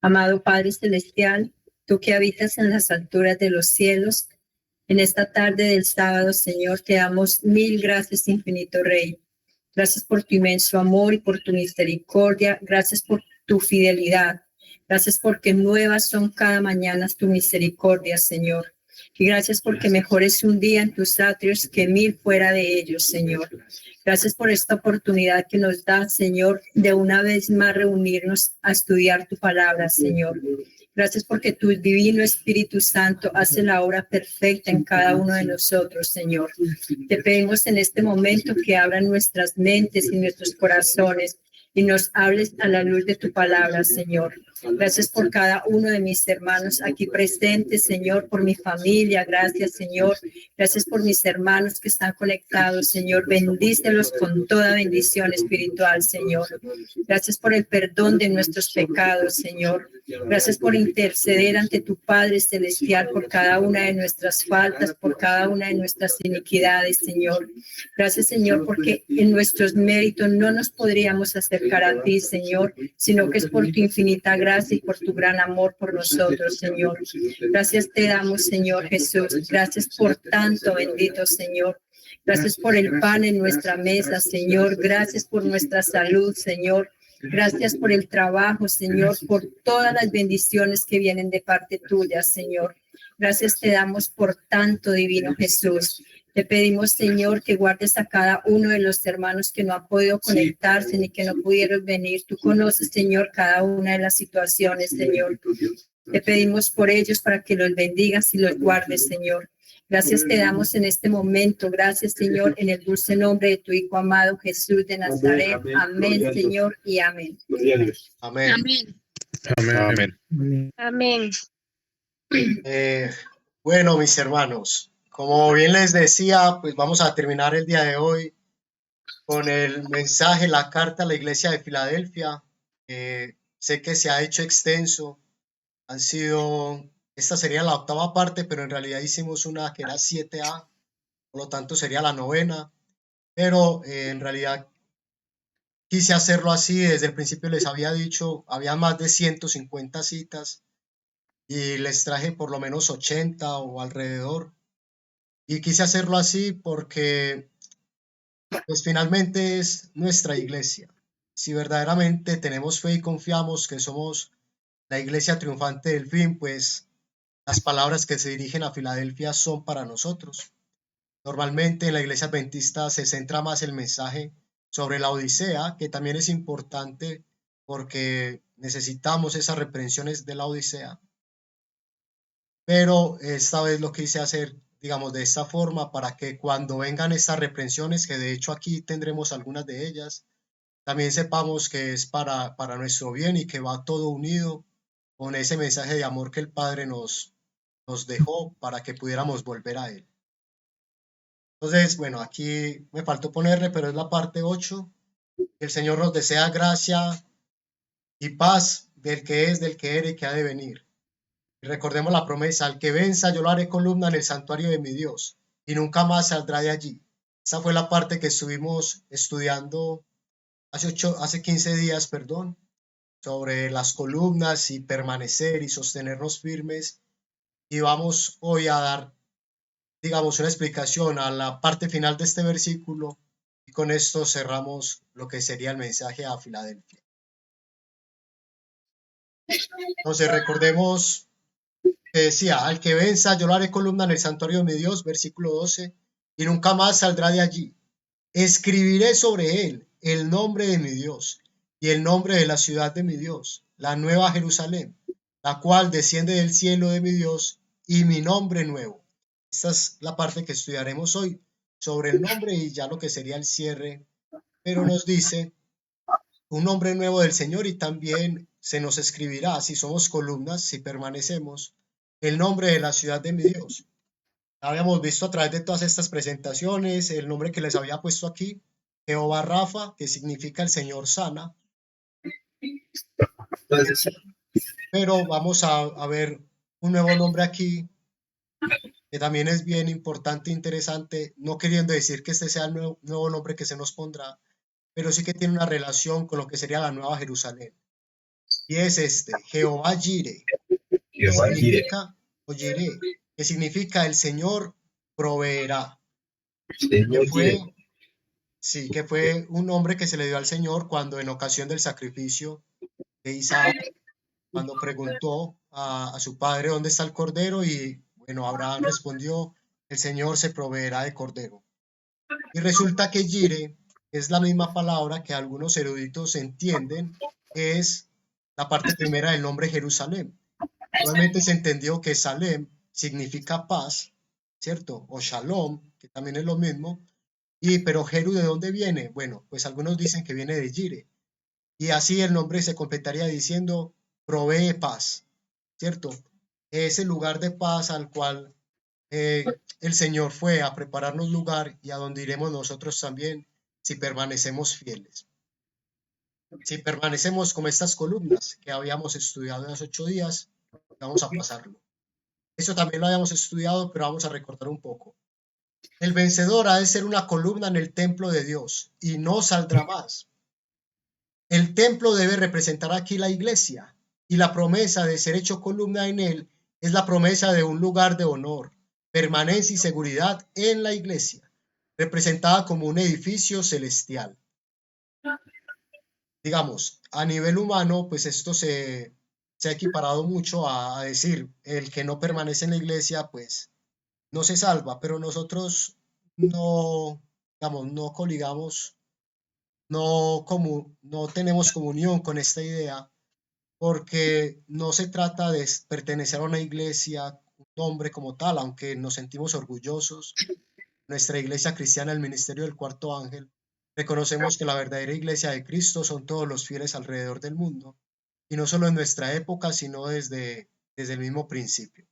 Amado Padre Celestial, tú que habitas en las alturas de los cielos, en esta tarde del sábado, Señor, te damos mil gracias, infinito Rey. Gracias por tu inmenso amor y por tu misericordia. Gracias por tu fidelidad. Gracias porque nuevas son cada mañana tu misericordia, Señor. Y gracias porque mejor es un día en tus atrios que mil fuera de ellos, Señor. Gracias por esta oportunidad que nos da, Señor, de una vez más reunirnos a estudiar tu palabra, Señor. Gracias porque tu divino Espíritu Santo hace la obra perfecta en cada uno de nosotros, Señor. Te pedimos en este momento que abran nuestras mentes y nuestros corazones y nos hables a la luz de tu palabra, Señor. Gracias por cada uno de mis hermanos aquí presentes, Señor, por mi familia. Gracias, Señor. Gracias por mis hermanos que están conectados, Señor. Bendícelos con toda bendición espiritual, Señor. Gracias por el perdón de nuestros pecados, Señor. Gracias por interceder ante tu Padre Celestial por cada una de nuestras faltas, por cada una de nuestras iniquidades, Señor. Gracias, Señor, porque en nuestros méritos no nos podríamos acercar a ti, Señor, sino que es por tu infinita gracia y por tu gran amor por nosotros, Señor. Gracias te damos, Señor Jesús. Gracias por tanto, bendito Señor. Gracias por el pan en nuestra mesa, Señor. Gracias por nuestra salud, Señor. Gracias por el trabajo, Señor, por todas las bendiciones que vienen de parte tuya, Señor. Gracias te damos por tanto, divino Jesús. Te pedimos, Señor, que guardes a cada uno de los hermanos que no ha podido conectarse ni que no pudieron venir. Tú conoces, Señor, cada una de las situaciones, Señor. Te pedimos por ellos para que los bendigas y los guardes, Señor. Gracias te damos en este momento. Gracias, Señor, en el dulce nombre de tu Hijo amado Jesús de Nazaret. Amén, Señor, y amén. Amén. Amén. Amén. Bueno, mis hermanos, como bien les decía, pues vamos a terminar el día de hoy con el mensaje, la carta a la iglesia de Filadelfia. Sé que se ha hecho extenso. Esta sería la 8ª parte, pero en realidad hicimos una que era 7A, por lo tanto sería la 9ª, pero en realidad quise hacerlo así. Desde el principio les había dicho, había más de 150 citas y les traje por lo menos 80 o alrededor, y quise hacerlo así porque pues finalmente es nuestra iglesia. Si verdaderamente tenemos fe y confiamos que somos la iglesia triunfante del fin, pues las palabras que se dirigen a Filadelfia son para nosotros. Normalmente en la iglesia adventista se centra más el mensaje sobre la Odisea, que también es importante porque necesitamos esas reprensiones de la Odisea. Pero esta vez lo quise hacer, digamos, de esta forma para que cuando vengan estas reprensiones, que de hecho aquí tendremos algunas de ellas, también sepamos que es para nuestro bien y que va todo unido con ese mensaje de amor que el Padre nos dejó para que pudiéramos volver a Él. Entonces, bueno, aquí me faltó ponerle, pero es la parte 8. El Señor nos desea gracia y paz del que es, del que era y que ha de venir. Y recordemos la promesa: al que venza yo lo haré columna en el santuario de mi Dios y nunca más saldrá de allí. Esa fue la parte que estuvimos estudiando hace 15 días, sobre las columnas y permanecer y sostenernos firmes. Y vamos hoy a dar, digamos, una explicación a la parte final de este versículo, y con esto cerramos lo que sería el mensaje a Filadelfia. Entonces recordemos que decía: al que venza yo lo haré columna en el santuario de mi Dios, versículo 12, y nunca más saldrá de allí. Escribiré sobre él el nombre de mi Dios y el nombre de la ciudad de mi Dios, la nueva Jerusalén, la cual desciende del cielo de mi Dios, y mi nombre nuevo. Esta es la parte que estudiaremos hoy, sobre el nombre y ya lo que sería el cierre, pero nos dice un nombre nuevo del Señor, y también se nos escribirá, si somos columnas, si permanecemos, el nombre de la ciudad de mi Dios. Habíamos visto a través de todas estas presentaciones el nombre que les había puesto aquí, Jehová Rafa, que significa el Señor sana. Pero vamos a ver un nuevo nombre aquí, que también es bien importante e interesante, no queriendo decir que este sea el nuevo nombre que se nos pondrá, pero sí que tiene una relación con lo que sería la Nueva Jerusalén. Y es Jehová Jireh, que significa, o Jireh, que significa el Señor proveerá, que fue, sí, que fue un nombre que se le dio al Señor cuando en ocasión del sacrificio de Isaac, cuando preguntó a su padre dónde está el cordero y bueno, Abraham respondió, el Señor se proveerá de cordero. Y resulta que Jireh es la misma palabra que algunos eruditos entienden que es la parte primera del nombre Jerusalén. Igualmente se entendió que Salem significa paz, ¿cierto? O Shalom, que también es lo mismo. Pero Jeru, ¿de dónde viene? Bueno, pues algunos dicen que viene de Jireh. Y así el nombre se completaría diciendo provee paz, ¿cierto? Ese lugar de paz al cual el Señor fue a prepararnos lugar y a donde iremos nosotros también si permanecemos fieles. Si permanecemos como estas columnas que habíamos estudiado en los 8 días, vamos a pasarlo. Eso también lo habíamos estudiado, pero vamos a recordar un poco. El vencedor ha de ser una columna en el templo de Dios y no saldrá más. El templo debe representar aquí la iglesia y la promesa de ser hecho columna en él es la promesa de un lugar de honor, permanencia y seguridad en la iglesia, representada como un edificio celestial. Digamos, a nivel humano, pues esto se ha equiparado mucho a decir, el que no permanece en la iglesia, pues no se salva, pero nosotros no, digamos, no coligamos, no tenemos comunión con esta idea, porque no se trata de pertenecer a una iglesia, un nombre como tal, aunque nos sentimos orgullosos. Nuestra iglesia cristiana, el Ministerio del Cuarto Ángel, reconocemos que la verdadera iglesia de Cristo son todos los fieles alrededor del mundo, y no solo en nuestra época, sino desde el mismo principio.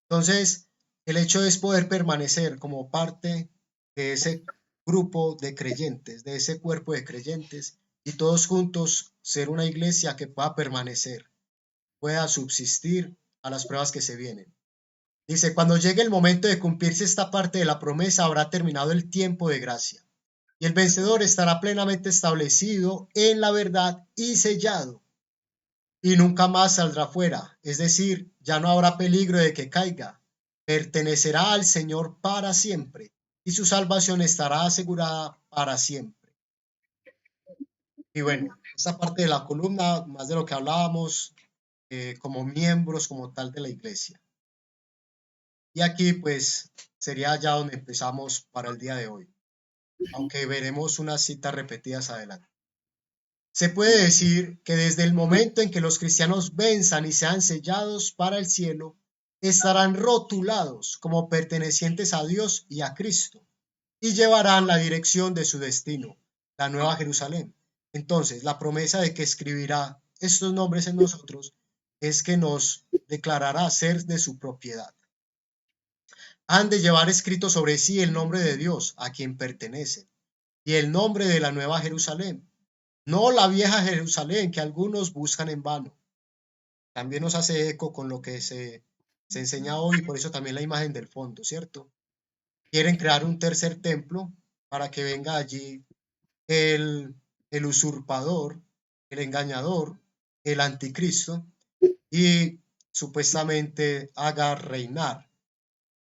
Entonces, el hecho es poder permanecer como parte de ese grupo de creyentes, de ese cuerpo de creyentes, y todos juntos ser una iglesia que pueda permanecer, pueda subsistir a las pruebas que se vienen. Dice, cuando llegue el momento de cumplirse esta parte de la promesa, habrá terminado el tiempo de gracia, y el vencedor estará plenamente establecido en la verdad y sellado, y nunca más saldrá fuera, es decir, ya no habrá peligro de que caiga, pertenecerá al Señor para siempre, y su salvación estará asegurada para siempre. Y bueno, esta parte de la columna, más de lo que hablábamos, como miembros como tal de la iglesia. Y aquí pues sería ya donde empezamos para el día de hoy, aunque veremos unas citas repetidas adelante. Se puede decir que desde el momento en que los cristianos venzan y sean sellados para el cielo, estarán rotulados como pertenecientes a Dios y a Cristo y llevarán la dirección de su destino, la Nueva Jerusalén. Entonces, la promesa de que escribirá estos nombres en nosotros es que nos declarará ser de su propiedad. Han de llevar escrito sobre sí el nombre de Dios a quien pertenecen y el nombre de la Nueva Jerusalén, no la vieja Jerusalén que algunos buscan en vano. También nos hace eco con lo que se enseña hoy, por eso también la imagen del fondo, ¿cierto? Quieren crear un tercer templo para que venga allí el usurpador, el engañador, el anticristo, y supuestamente haga reinar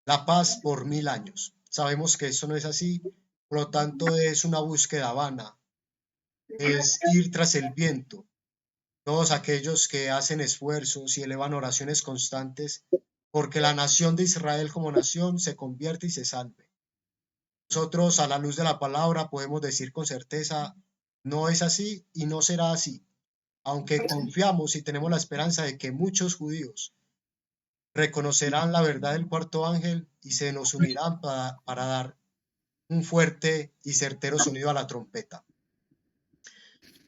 la paz por 1000 años. Sabemos que eso no es así, por lo tanto es una búsqueda vana, es ir tras el viento. Todos aquellos que hacen esfuerzos y elevan oraciones constantes porque la nación de Israel como nación se convierte y se salve. Nosotros, a la luz de la palabra, podemos decir con certeza, no es así y no será así, aunque confiamos y tenemos la esperanza de que muchos judíos reconocerán la verdad del cuarto ángel y se nos unirán para dar un fuerte y certero sonido a la trompeta.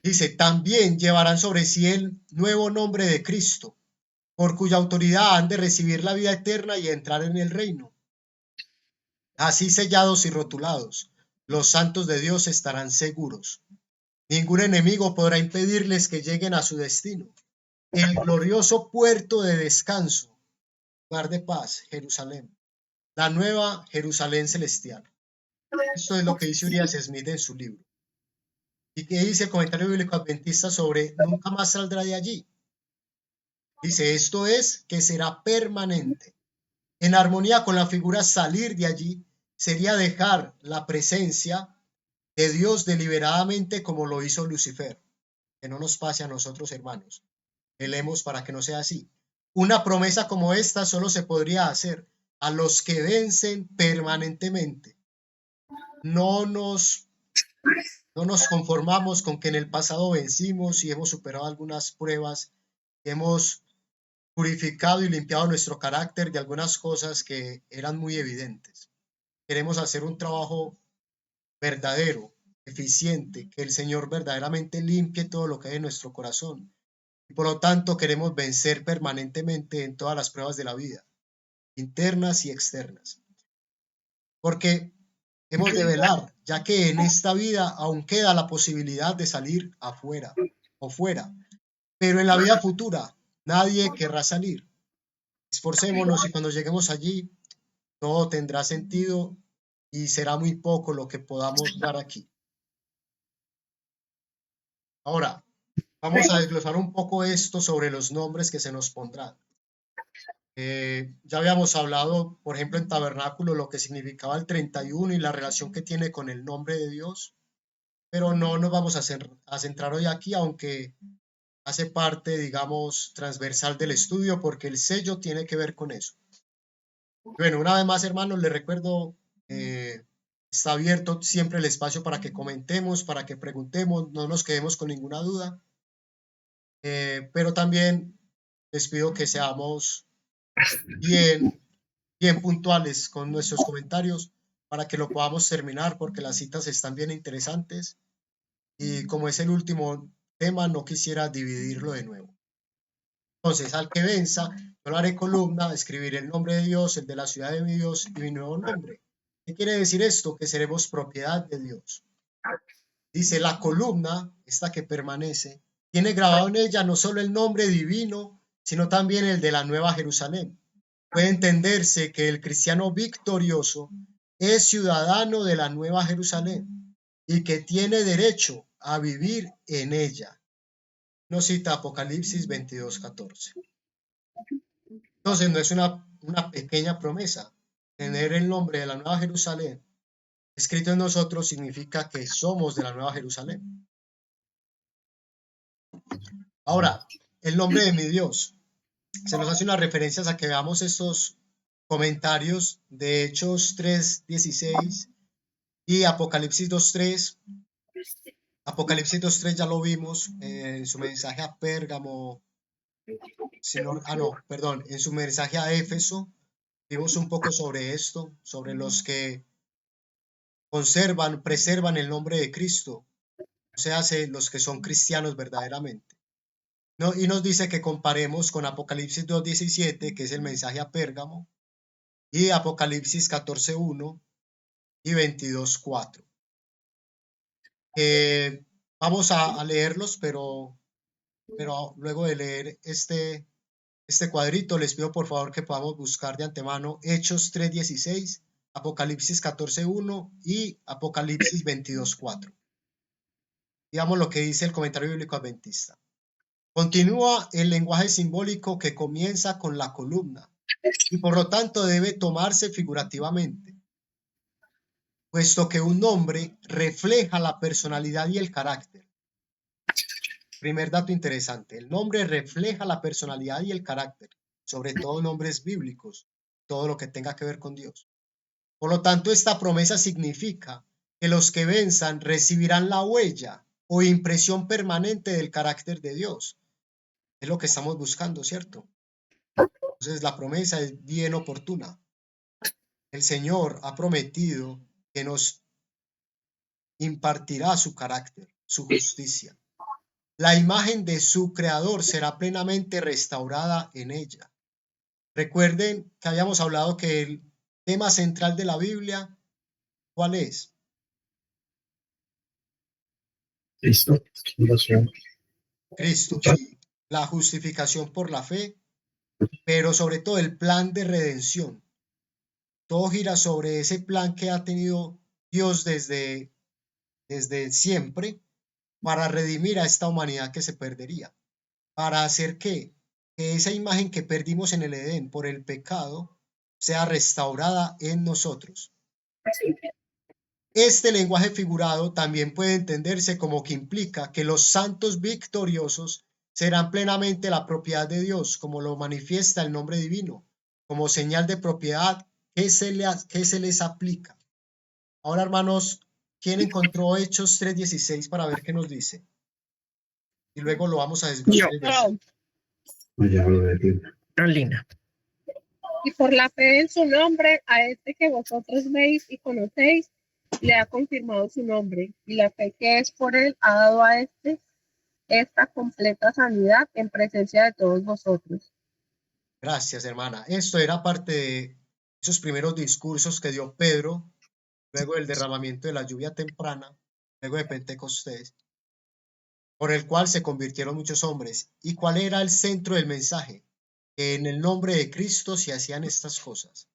Dice, también llevarán sobre sí el nuevo nombre de Cristo, por cuya autoridad han de recibir la vida eterna y entrar en el reino. Así sellados y rotulados, los santos de Dios estarán seguros. Ningún enemigo podrá impedirles que lleguen a su destino. El glorioso puerto de descanso, lugar de paz, Jerusalén, la nueva Jerusalén celestial. Esto es lo que dice Urias Smith en su libro. ¿Y qué dice el comentario bíblico adventista sobre nunca más saldrá de allí? Dice, esto es que será permanente. En armonía con la figura salir de allí sería dejar la presencia de Dios deliberadamente como lo hizo Lucifer. Que no nos pase a nosotros, hermanos. Velemos para que no sea así. Una promesa como esta solo se podría hacer a los que vencen permanentemente. No nos conformamos con que en el pasado vencimos y hemos superado algunas pruebas, hemos purificado y limpiado nuestro carácter de algunas cosas que eran muy evidentes. Queremos hacer un trabajo verdadero, eficiente, que el Señor verdaderamente limpie todo lo que hay en nuestro corazón. Y por lo tanto queremos vencer permanentemente en todas las pruebas de la vida, internas y externas. Porque hemos de velar, ya que en esta vida aún queda la posibilidad de salir afuera o fuera, pero en la vida futura nadie querrá salir. Esforcémonos y cuando lleguemos allí, todo tendrá sentido y será muy poco lo que podamos dar aquí. Ahora, vamos a desglosar un poco esto sobre los nombres que se nos pondrán. Ya habíamos hablado, por ejemplo, en Tabernáculo, lo que significaba el 31 y la relación que tiene con el nombre de Dios, pero no nos vamos a centrar hoy aquí, aunque hace parte, digamos, transversal del estudio, porque el sello tiene que ver con eso. Bueno, una vez más, hermanos, les recuerdo, está abierto siempre el espacio para que comentemos, para que preguntemos, no nos quedemos con ninguna duda, pero también les pido que seamos bien puntuales con nuestros comentarios para que lo podamos terminar, porque las citas están bien interesantes y como es el último tema, no quisiera dividirlo de nuevo. Entonces, al que venza, yo lo haré columna, escribiré el nombre de Dios, el de la ciudad de mi Dios y mi nuevo nombre. ¿Qué quiere decir esto? Que seremos propiedad de Dios. Dice, la columna, esta que permanece, tiene grabado en ella no solo el nombre divino, sino también el de la Nueva Jerusalén. Puede entenderse que el cristiano victorioso es ciudadano de la Nueva Jerusalén y que tiene derecho a vivir en ella. Nos cita Apocalipsis 22:14. Entonces no es una pequeña promesa. Tener el nombre de la Nueva Jerusalén escrito en nosotros significa que somos de la Nueva Jerusalén. Ahora, el nombre de mi Dios. Se nos hace unas referencias a que veamos estos comentarios de Hechos 3:16 y Apocalipsis 2:3. Apocalipsis 2:3 ya lo vimos en su mensaje a Pérgamo, en su mensaje a Éfeso, vimos un poco sobre esto, sobre los que preservan el nombre de Cristo, o sea, los que son cristianos verdaderamente. ¿No? Y nos dice que comparemos con Apocalipsis 2:17, que es el mensaje a Pérgamo, y Apocalipsis 14:1 y 22:4. Vamos a leerlos, pero luego de leer este cuadrito, les pido por favor que podamos buscar de antemano Hechos 3:16, Apocalipsis 14:1 y Apocalipsis 22:4. Digamos lo que dice el comentario bíblico adventista. Continúa el lenguaje simbólico que comienza con la columna y por lo tanto debe tomarse figurativamente, puesto que un nombre refleja la personalidad y el carácter. Primer dato interesante, el nombre refleja la personalidad y el carácter, sobre todo nombres bíblicos, todo lo que tenga que ver con Dios. Por lo tanto, esta promesa significa que los que venzan recibirán la huella o impresión permanente del carácter de Dios. Es lo que estamos buscando, ¿cierto? Entonces, la promesa es bien oportuna. El Señor ha prometido que nos impartirá su carácter, su justicia. La imagen de su creador será plenamente restaurada en ella. Recuerden que habíamos hablado que el tema central de la Biblia, ¿cuál es? Cristo, Cristo, sí. La justificación por la fe, pero sobre todo el plan de redención. Todo gira sobre ese plan que ha tenido Dios desde siempre para redimir a esta humanidad que se perdería. ¿Para hacer qué? Que esa imagen que perdimos en el Edén por el pecado sea restaurada en nosotros. Este lenguaje figurado también puede entenderse como que implica que los santos victoriosos serán plenamente la propiedad de Dios, como lo manifiesta el nombre divino, como señal de propiedad que se les aplica. Ahora, hermanos, ¿quién encontró Hechos 3:16 para ver qué nos dice? Y luego lo vamos a desglosar. Ya lo de Carolina. Y por la fe en su nombre, a este que vosotros veis y conocéis, le ha confirmado su nombre. Y la fe que es por él ha dado a este esta completa sanidad en presencia de todos vosotros. Gracias, hermana. Esto era parte de esos primeros discursos que dio Pedro, luego del derramamiento de la lluvia temprana, luego de Pentecostés, por el cual se convirtieron muchos hombres. ¿Y cuál era el centro del mensaje? Que en el nombre de Cristo se hacían estas cosas.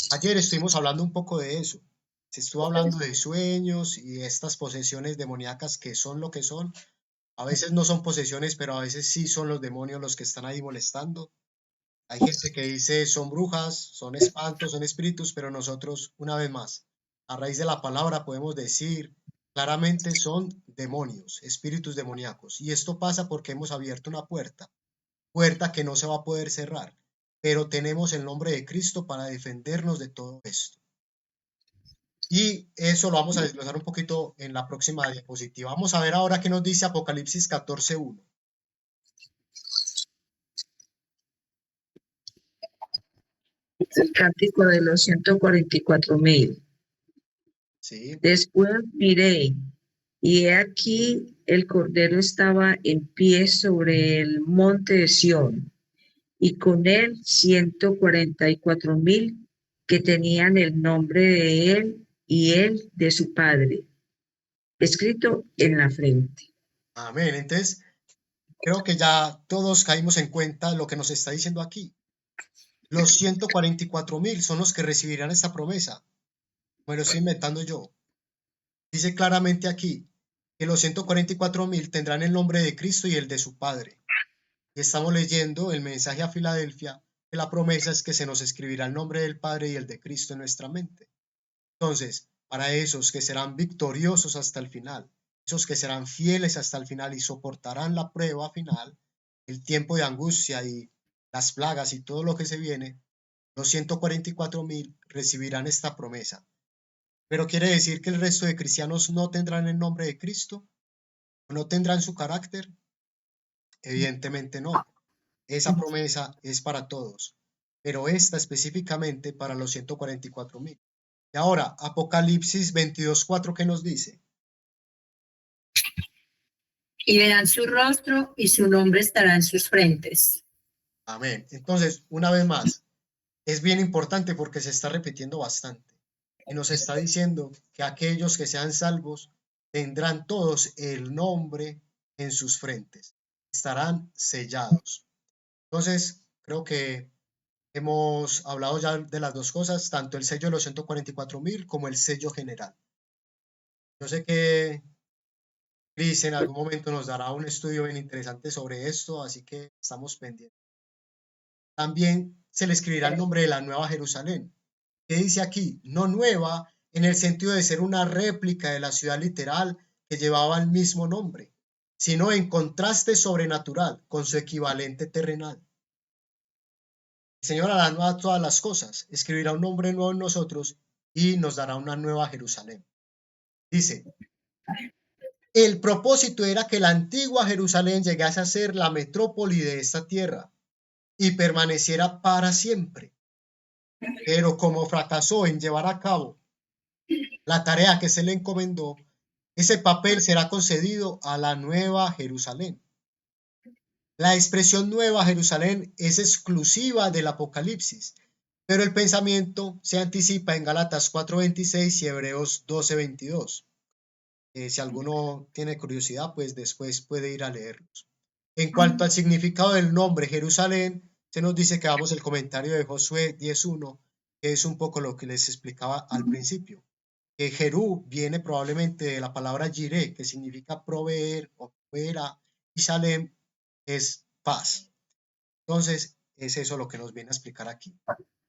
Ayer estuvimos hablando un poco de eso. Se estuvo hablando de sueños y estas posesiones demoníacas que son lo que son. A veces no son posesiones, pero a veces sí son los demonios los que están ahí molestando. Hay gente que dice son brujas, son espantos, son espíritus, pero nosotros, una vez más, a raíz de la palabra podemos decir claramente son demonios, espíritus demoníacos. Y esto pasa porque hemos abierto una puerta que no se va a poder cerrar, pero tenemos el nombre de Cristo para defendernos de todo esto. Y eso lo vamos a desglosar un poquito en la próxima diapositiva. Vamos a ver ahora qué nos dice Apocalipsis 14:1. El cántico de los 144,000. Sí, Después miré, y he aquí el Cordero estaba en pie sobre el monte de Sión, y con él 144,000 que tenían el nombre de él y él de su padre, escrito en la frente. amén. Entonces, creo que ya todos caímos en cuenta lo que nos está diciendo aquí. Los 144,000 son los que recibirán esta promesa. Me lo estoy inventando yo. Dice claramente aquí que los 144,000 tendrán el nombre de Cristo y el de su Padre. Y estamos leyendo el mensaje a Filadelfia, que la promesa es que se nos escribirá el nombre del Padre y el de Cristo en nuestra mente. Entonces, para esos que serán victoriosos hasta el final, esos que serán fieles hasta el final y soportarán la prueba final, el tiempo de angustia y las plagas y todo lo que se viene, los 144,000 recibirán esta promesa. Pero quiere decir que el resto de cristianos no tendrán el nombre de Cristo, no tendrán su carácter. Evidentemente no. Esa promesa es para todos, pero esta específicamente para los 144,000. Y ahora, Apocalipsis 22:4, ¿qué nos dice? Y verán su rostro y su nombre estará en sus frentes. Amén. Entonces, una vez más, es bien importante porque se está repitiendo bastante. Y nos está diciendo que aquellos que sean salvos tendrán todos el nombre en sus frentes. Estarán sellados. Entonces, creo que hemos hablado ya de las dos cosas, tanto el sello de los 144,000 como el sello general. Yo sé que Cris en algún momento nos dará un estudio bien interesante sobre esto, así que estamos pendientes. También se le escribirá el nombre de la Nueva Jerusalén. ¿Qué dice aquí? No nueva en el sentido de ser una réplica de la ciudad literal que llevaba el mismo nombre, sino en contraste sobrenatural con su equivalente terrenal. El Señor hará nuevas todas las cosas, escribirá un nombre nuevo en nosotros y nos dará una nueva Jerusalén. Dice, el propósito era que la antigua Jerusalén llegase a ser la metrópoli de esta tierra y permaneciera para siempre. Pero como fracasó en llevar a cabo la tarea que se le encomendó, ese papel será concedido a la Nueva Jerusalén. La expresión Nueva Jerusalén es exclusiva del Apocalipsis, pero el pensamiento se anticipa en Gálatas 4:26 y Hebreos 12:22. Si alguno tiene curiosidad, pues después puede ir a leerlos. En cuanto al significado del nombre Jerusalén, se nos dice que hagamos el comentario de Josué 10:1, que es un poco lo que les explicaba al principio. que Jerú viene probablemente de la palabra Jireh, que significa proveer o proveerá, y Salem es paz. Entonces, es eso lo que nos viene a explicar aquí.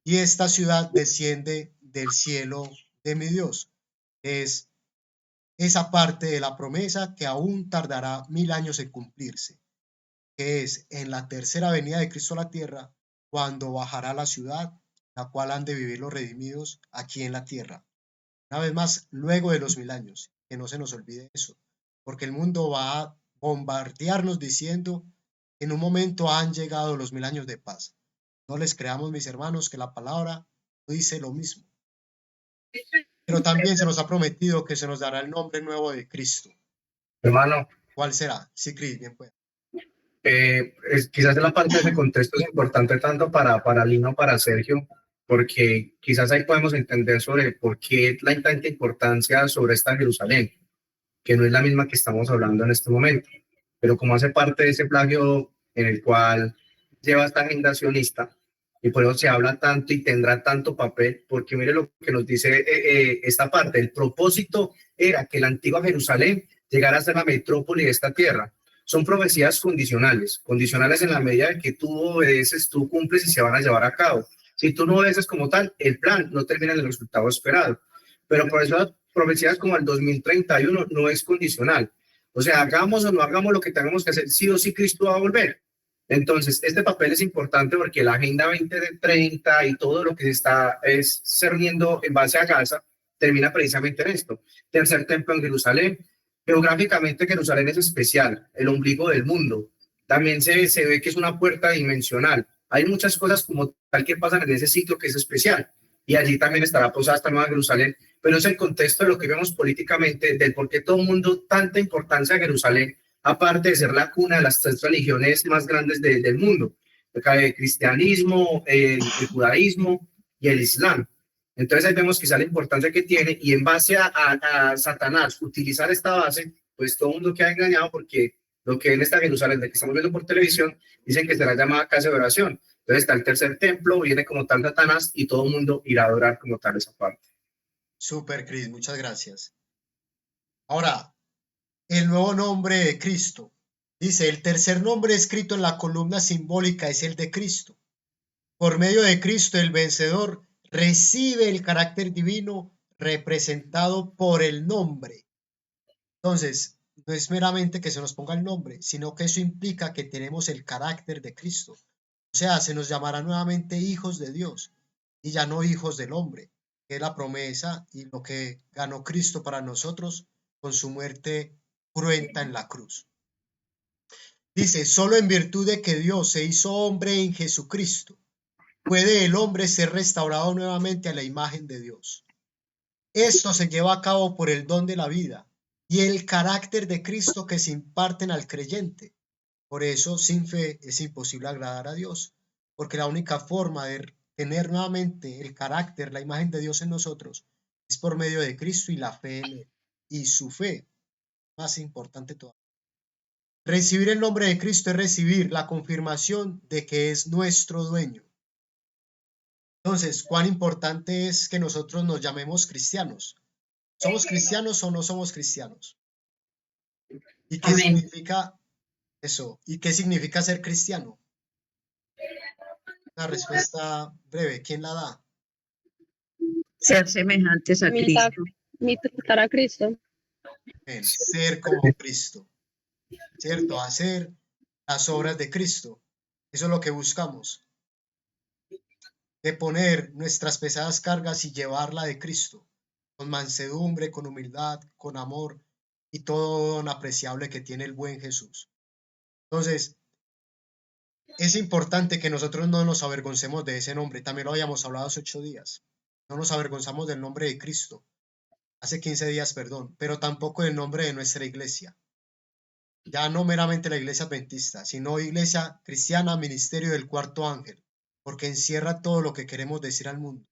Y esta ciudad desciende del cielo de mi Dios. Es esa parte de la promesa que aún tardará 1000 años en cumplirse, que es en la tercera venida de Cristo a la tierra, cuando bajará la ciudad, la cual han de vivir los redimidos aquí en la tierra. Una vez más, luego de los 1000 años, que no se nos olvide eso, porque el mundo va a bombardearnos diciendo, en un momento han llegado los 1000 años de paz. No les creamos, mis hermanos, que la palabra dice lo mismo. Pero también se nos ha prometido que se nos dará el nombre nuevo de Cristo. Hermano, ¿Cuál será? Sí, Cris, bien pues. quizás la parte de ese contexto es importante tanto para Lino, para Sergio, porque quizás ahí podemos entender sobre por qué la tanta importancia sobre esta Jerusalén, que no es la misma que estamos hablando en este momento, pero como hace parte de ese plagio en el cual lleva esta agenda sionista, y por eso se habla tanto y tendrá tanto papel, porque mire lo que nos dice esta parte, el propósito era que la antigua Jerusalén llegara a ser la metrópoli de esta tierra. Son profecías condicionales en la medida de que tú obedeces, tú cumples y se van a llevar a cabo. Si tú no obedeces como tal, el plan no termina en el resultado esperado. Pero por eso profecías como el 2031 no es condicional. O sea, hagamos o no hagamos lo que tengamos que hacer, sí o sí Cristo va a volver. Entonces, este papel es importante porque la Agenda 2030 y todo lo que se está cerniendo en base a Gaza termina precisamente en esto. Tercer templo en Jerusalén. Geográficamente, Jerusalén es especial, el ombligo del mundo. También se ve que es una puerta dimensional. Hay muchas cosas como tal que pasan en ese sitio que es especial. Y allí también estará posada esta nueva Jerusalén. Pero es el contexto de lo que vemos políticamente, del por qué todo el mundo tanta importancia a Jerusalén, aparte de ser la cuna de las 3 religiones más grandes del mundo, el cristianismo, el judaísmo y el islam. Entonces ahí vemos quizá la importancia que tiene y en base a Satanás utilizar esta base, pues todo el mundo queda engañado porque lo que en esta Jerusalén de que estamos viendo por televisión dicen que será llamada casa de oración. Entonces está el tercer templo, viene como tal Satanás y todo el mundo irá a adorar como tal esa parte. Súper, Cris, muchas gracias. Ahora, el nuevo nombre de Cristo. Dice, el tercer nombre escrito en la columna simbólica es el de Cristo. Por medio de Cristo, el vencedor recibe el carácter divino representado por el nombre. Entonces, no es meramente que se nos ponga el nombre, sino que eso implica que tenemos el carácter de Cristo. O sea, se nos llamará nuevamente hijos de Dios y ya no hijos del hombre, que es la promesa y lo que ganó Cristo para nosotros con su muerte cruenta en la cruz. Dice, solo en virtud de que Dios se hizo hombre en Jesucristo, puede el hombre ser restaurado nuevamente a la imagen de Dios. Esto se lleva a cabo por el don de la vida y el carácter de Cristo que se imparten al creyente. Por eso, sin fe es imposible agradar a Dios, porque la única forma de tener nuevamente el carácter, la imagen de Dios en nosotros, es por medio de Cristo y la fe en Él. Y su fe, más importante todavía. Recibir el nombre de Cristo es recibir la confirmación de que es nuestro dueño. Entonces, ¿cuán importante es que nosotros nos llamemos cristianos? ¿Somos cristianos o no somos cristianos? ¿Y qué significa eso? ¿Y qué significa ser cristiano? Una respuesta breve, ¿quién la da? Ser semejantes a Imitar, Cristo. imitar a Cristo. El ser como Cristo, ¿cierto? Hacer las obras de Cristo. Eso es lo que buscamos. De poner nuestras pesadas cargas y llevarla de Cristo, con mansedumbre, con humildad, con amor y todo don apreciable que tiene el buen Jesús. Entonces, es importante que nosotros no nos avergoncemos de ese nombre. También lo habíamos hablado hace 8 días. No nos avergonzamos del nombre de Cristo. Hace 15 días, perdón, pero tampoco del nombre de nuestra iglesia. Ya no meramente la iglesia adventista, sino iglesia cristiana, ministerio del cuarto ángel, porque encierra todo lo que queremos decir al mundo.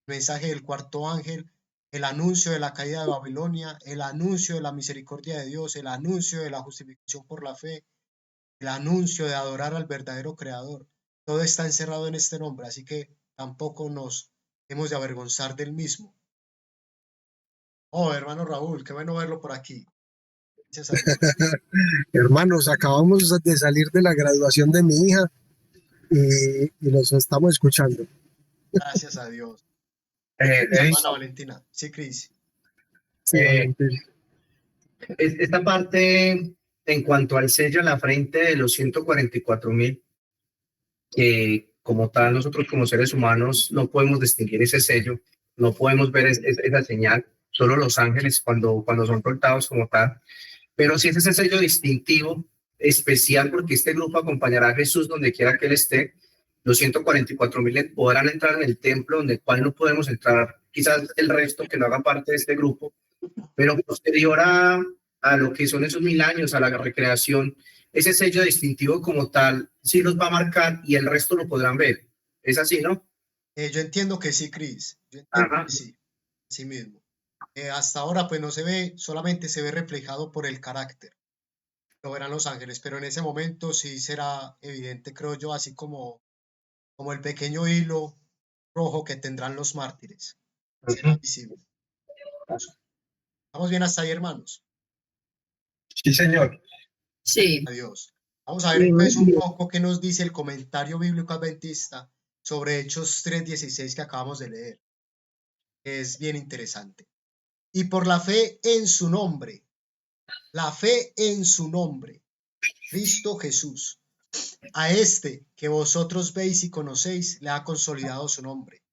El mensaje del cuarto ángel, el anuncio de la caída de Babilonia, el anuncio de la misericordia de Dios, el anuncio de la justificación por la fe, el anuncio de adorar al verdadero creador. Todo está encerrado en este nombre, así que tampoco nos hemos de avergonzar del mismo. Oh, hermano Raúl, qué bueno verlo por aquí. Gracias a Dios. Hermanos, acabamos de salir de la graduación de mi hija y los estamos escuchando. Gracias a Dios. Edison, Hermana Valentina. Sí, Cris. Sí, Eh, Valentín. esta parte en cuanto al sello en la frente de los 144.000, que como tal nosotros como seres humanos no podemos distinguir ese sello, no podemos ver esa señal, solo los ángeles cuando son cortados como tal, pero sí es ese sello distintivo, especial, porque este grupo acompañará a Jesús donde quiera que él esté. Los 144.000 podrán entrar en el templo, donde cual no podemos entrar, quizás el resto que no haga parte de este grupo, pero posterior a lo que son esos 1.000 años, a la recreación, ese sello distintivo como tal sí los va a marcar y el resto lo podrán ver. Es así, ¿no? Yo entiendo que sí, Cris. Yo entiendo Ajá. que sí. Sí mismo. Hasta ahora pues no se ve, solamente se ve reflejado por el carácter. Lo verán los ángeles, pero en ese momento sí será evidente, creo yo, así como el pequeño hilo rojo que tendrán los mártires. Será visible. ¿Vamos bien hasta ahí, hermanos? Sí, señor. Sí, Adiós. Vamos a ver entonces un poco qué nos dice el comentario bíblico adventista sobre Hechos 3:16 que acabamos de leer. Es bien interesante. Y por la fe en su nombre, la fe en su nombre, Cristo Jesús, a este que vosotros veis y conocéis, le ha consolidado su nombre.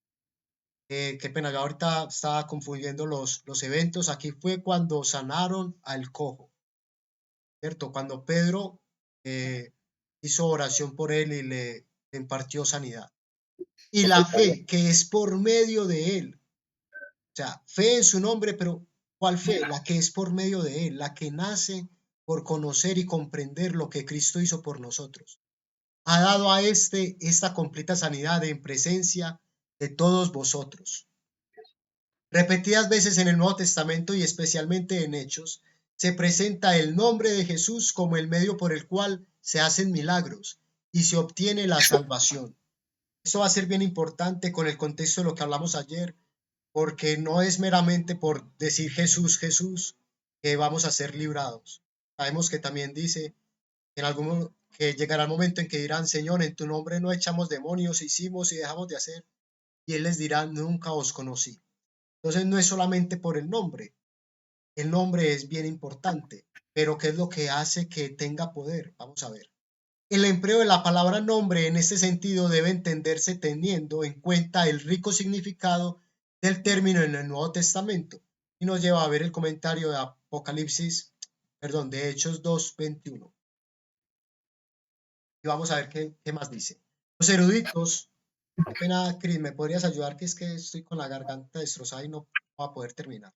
Qué pena, yo ahorita estaba confundiendo los eventos. Aquí fue cuando sanaron al cojo, ¿cierto? Cuando Pedro hizo oración por él y le impartió sanidad. Y la fe que es por medio de él, o sea, fe en su nombre, pero ¿cuál fe? La que es por medio de él, la que nace por conocer y comprender lo que Cristo hizo por nosotros. Ha dado a esta completa sanidad en presencia de todos vosotros. Repetidas veces en el Nuevo Testamento y especialmente en Hechos, se presenta el nombre de Jesús como el medio por el cual se hacen milagros y se obtiene la salvación. Esto va a ser bien importante con el contexto de lo que hablamos ayer, porque no es meramente por decir Jesús, Jesús, que vamos a ser librados. Sabemos que también dice que llegará el momento en que dirán, Señor, en tu nombre no echamos demonios, hicimos y dejamos de hacer, y Él les dirá, nunca os conocí. Entonces no es solamente por el nombre es bien importante, pero ¿qué es lo que hace que tenga poder? Vamos a ver. El empleo de la palabra nombre en este sentido debe entenderse teniendo en cuenta el rico significado del término en el Nuevo Testamento y nos lleva a ver el comentario de de Hechos 2:21. Y vamos a ver qué más dice. Los eruditos, pena, Cris, ¿me podrías ayudar? Que es que estoy con la garganta destrozada y no voy a poder terminar.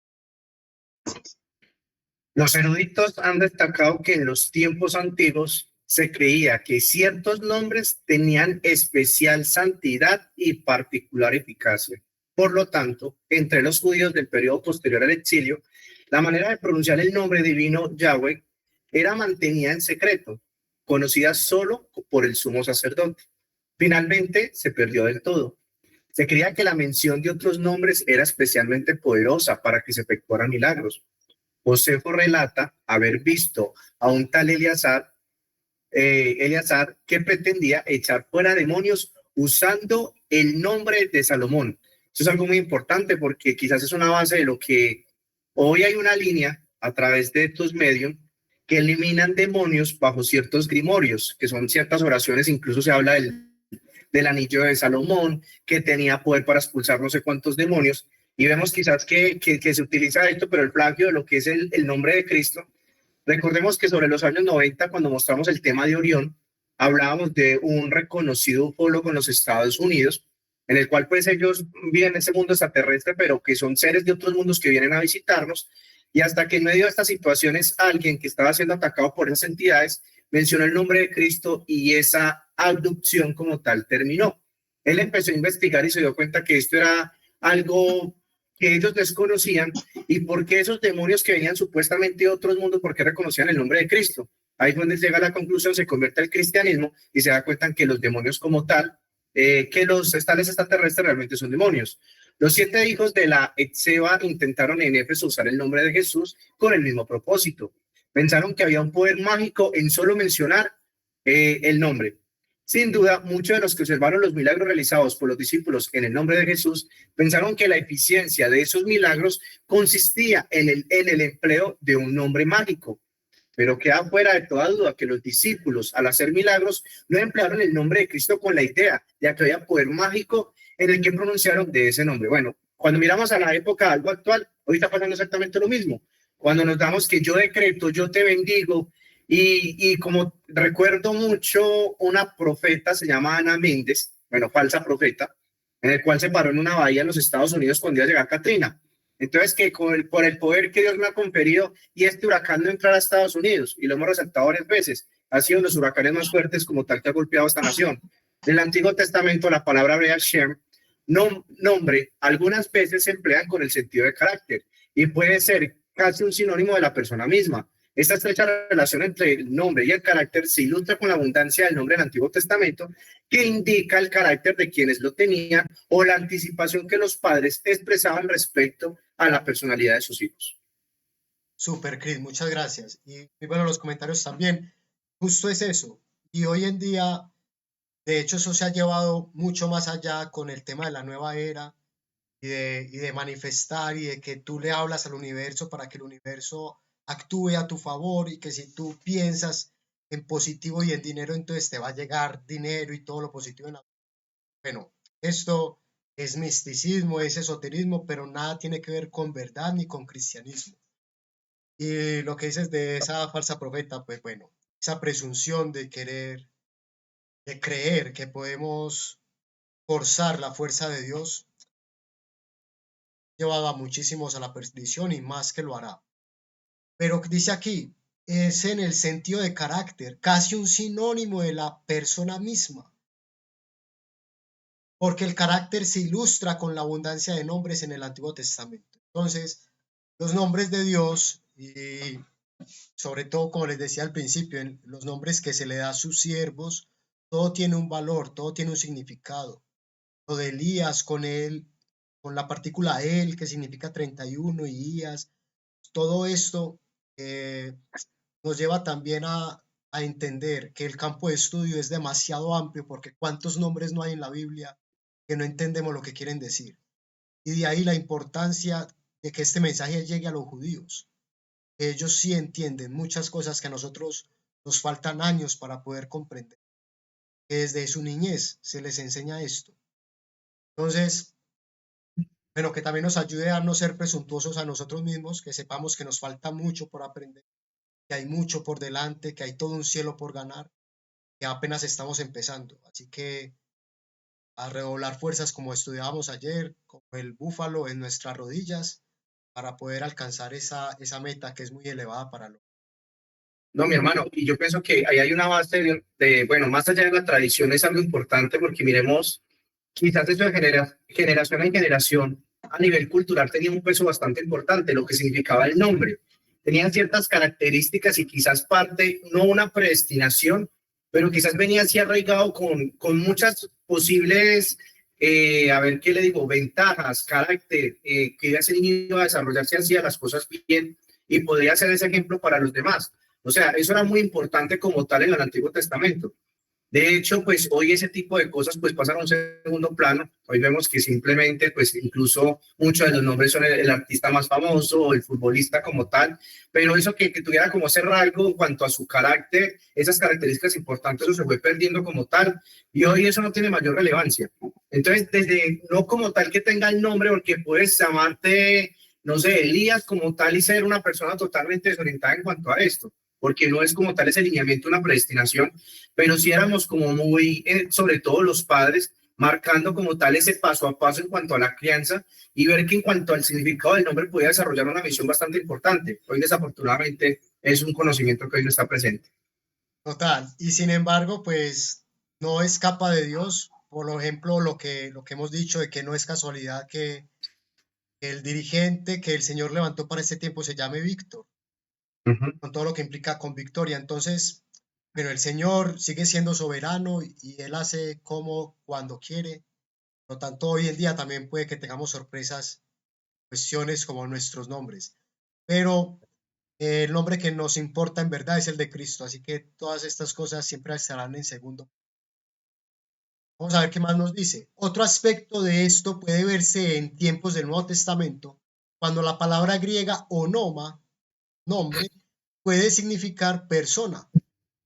Los eruditos han destacado que en los tiempos antiguos se creía que ciertos nombres tenían especial santidad y particular eficacia. Por lo tanto, entre los judíos del periodo posterior al exilio, la manera de pronunciar el nombre divino Yahweh era mantenida en secreto, conocida solo por el sumo sacerdote. Finalmente, se perdió del todo. Se creía que la mención de otros nombres era especialmente poderosa para que se efectuaran milagros. Josefo relata haber visto a un tal Eleazar que pretendía echar fuera demonios usando el nombre de Salomón. Eso es algo muy importante porque quizás es una base de lo que hoy hay una línea a través de estos medios que eliminan demonios bajo ciertos grimorios, que son ciertas oraciones. Incluso se habla del anillo de Salomón, que tenía poder para expulsar no sé cuántos demonios, y vemos quizás que se utiliza esto, pero el plagio de lo que es el nombre de Cristo. Recordemos que sobre los años 90, cuando mostramos el tema de Orión, hablábamos de un reconocido ufólogo en los Estados Unidos, en el cual pues ellos viven en ese mundo extraterrestre, pero que son seres de otros mundos que vienen a visitarnos, y hasta que en medio de estas situaciones alguien que estaba siendo atacado por esas entidades mencionó el nombre de Cristo y esa abducción como tal terminó. Él empezó a investigar y se dio cuenta que esto era algo que ellos desconocían y por qué esos demonios que venían supuestamente de otros mundos, por qué reconocían el nombre de Cristo. Ahí es donde llega a la conclusión, se convierte al cristianismo y se da cuenta que los demonios como tal, que los tales extraterrestres realmente son demonios. Los 7 hijos de la Etseba intentaron en Éfeso usar el nombre de Jesús con el mismo propósito. Pensaron que había un poder mágico en solo mencionar el nombre. Sin duda, muchos de los que observaron los milagros realizados por los discípulos en el nombre de Jesús pensaron que la eficiencia de esos milagros consistía en el empleo de un nombre mágico. Pero queda fuera de toda duda que los discípulos, al hacer milagros, no emplearon el nombre de Cristo con la idea de que había poder mágico en el que pronunciaron de ese nombre. Bueno, cuando miramos a la época, algo actual, hoy está pasando exactamente lo mismo. Cuando nos damos que yo decreto, yo te bendigo, y como recuerdo mucho, una profeta se llama Ana Méndez, bueno, falsa profeta, en el cual se paró en una bahía en los Estados Unidos cuando iba a llegar Katrina. Entonces, que por el poder que Dios me ha conferido, y este huracán no entrará a Estados Unidos, y lo hemos resaltado varias veces, ha sido uno de los huracanes más fuertes como tal que ha golpeado a esta nación. En el Antiguo Testamento, la palabra hebrea Shem, nombre, algunas veces se emplean con el sentido de carácter, y puede ser casi un sinónimo de la persona misma. Esta estrecha relación entre el nombre y el carácter se ilustra con la abundancia del nombre del Antiguo Testamento, que indica el carácter de quienes lo tenían o la anticipación que los padres expresaban respecto a la personalidad de sus hijos. Super, Chris, muchas gracias. Y bueno, los comentarios también. Justo es eso. Y hoy en día, de hecho, eso se ha llevado mucho más allá con el tema de la nueva era y de manifestar y de que tú le hablas al universo para que el universo actúe a tu favor y que si tú piensas en positivo y en dinero, entonces te va a llegar dinero y todo lo positivo en la... Bueno, esto es misticismo, es esoterismo, pero nada tiene que ver con verdad ni con cristianismo. Y lo que dices de esa falsa profeta, pues bueno, esa presunción de querer, de creer que podemos forzar la fuerza de Dios, llevado a muchísimos a la perdición y más que lo hará. Pero dice aquí, es en el sentido de carácter, casi un sinónimo de la persona misma, porque el carácter se ilustra con la abundancia de nombres en el Antiguo Testamento. Entonces, los nombres de Dios y sobre todo, como les decía al principio, en los nombres que se le da a sus siervos, todo tiene un valor, todo tiene un significado. Lo de Elías con él, con la partícula él, que significa 31, y Ías, todo esto nos lleva también a entender que el campo de estudio es demasiado amplio, porque cuántos nombres no hay en la Biblia que no entendemos lo que quieren decir. Y de ahí la importancia de que este mensaje llegue a los judíos. Ellos sí entienden muchas cosas que a nosotros nos faltan años para poder comprender. Que desde su niñez se les enseña esto. Entonces, bueno, que también nos ayude a no ser presuntuosos a nosotros mismos, que sepamos que nos falta mucho por aprender, que hay mucho por delante, que hay todo un cielo por ganar, que apenas estamos empezando. Así que a redoblar fuerzas como estudiábamos ayer, como el búfalo en nuestras rodillas, para poder alcanzar esa meta que es muy elevada para lo. No, mi hermano, y yo pienso que ahí hay una base bueno, más allá de la tradición es algo importante porque miremos, quizás eso de generación en generación a nivel cultural tenía un peso bastante importante, lo que significaba el nombre. Tenían ciertas características y quizás parte, no una predestinación, pero quizás venía así arraigado con muchas posibles, a ver qué le digo, ventajas, carácter, que ese niño iba a desarrollarse así, a las cosas bien y podría ser ese ejemplo para los demás. O sea, eso era muy importante como tal en el Antiguo Testamento. De hecho, pues hoy ese tipo de cosas pues pasan a un segundo plano. Hoy vemos que simplemente pues incluso muchos de los nombres son el artista más famoso o el futbolista como tal, pero eso que tuviera como ese rasgo en cuanto a su carácter, esas características importantes, eso se fue perdiendo como tal y hoy eso no tiene mayor relevancia. Entonces, desde no como tal que tenga el nombre, porque puedes llamarte, no sé, Elías como tal y ser una persona totalmente desorientada en cuanto a esto, porque no es como tal ese lineamiento, una predestinación, pero sí éramos como muy, sobre todo los padres, marcando como tal ese paso a paso en cuanto a la crianza y ver que en cuanto al significado del nombre podía desarrollar una misión bastante importante. Hoy desafortunadamente es un conocimiento que hoy no está presente. Total. Y sin embargo, pues no escapa de Dios. Por ejemplo, lo que hemos dicho de que no es casualidad que el dirigente que el Señor levantó para este tiempo se llame Víctor, con todo lo que implica con victoria. Entonces, pero el Señor sigue siendo soberano y Él hace como cuando quiere. Por lo tanto, hoy en día también puede que tengamos sorpresas, cuestiones como nuestros nombres. Pero el nombre que nos importa en verdad es el de Cristo, así que todas estas cosas siempre estarán en segundo. Vamos a ver qué más nos dice. Otro aspecto de esto puede verse en tiempos del Nuevo Testamento, cuando la palabra griega onoma, nombre, puede significar persona.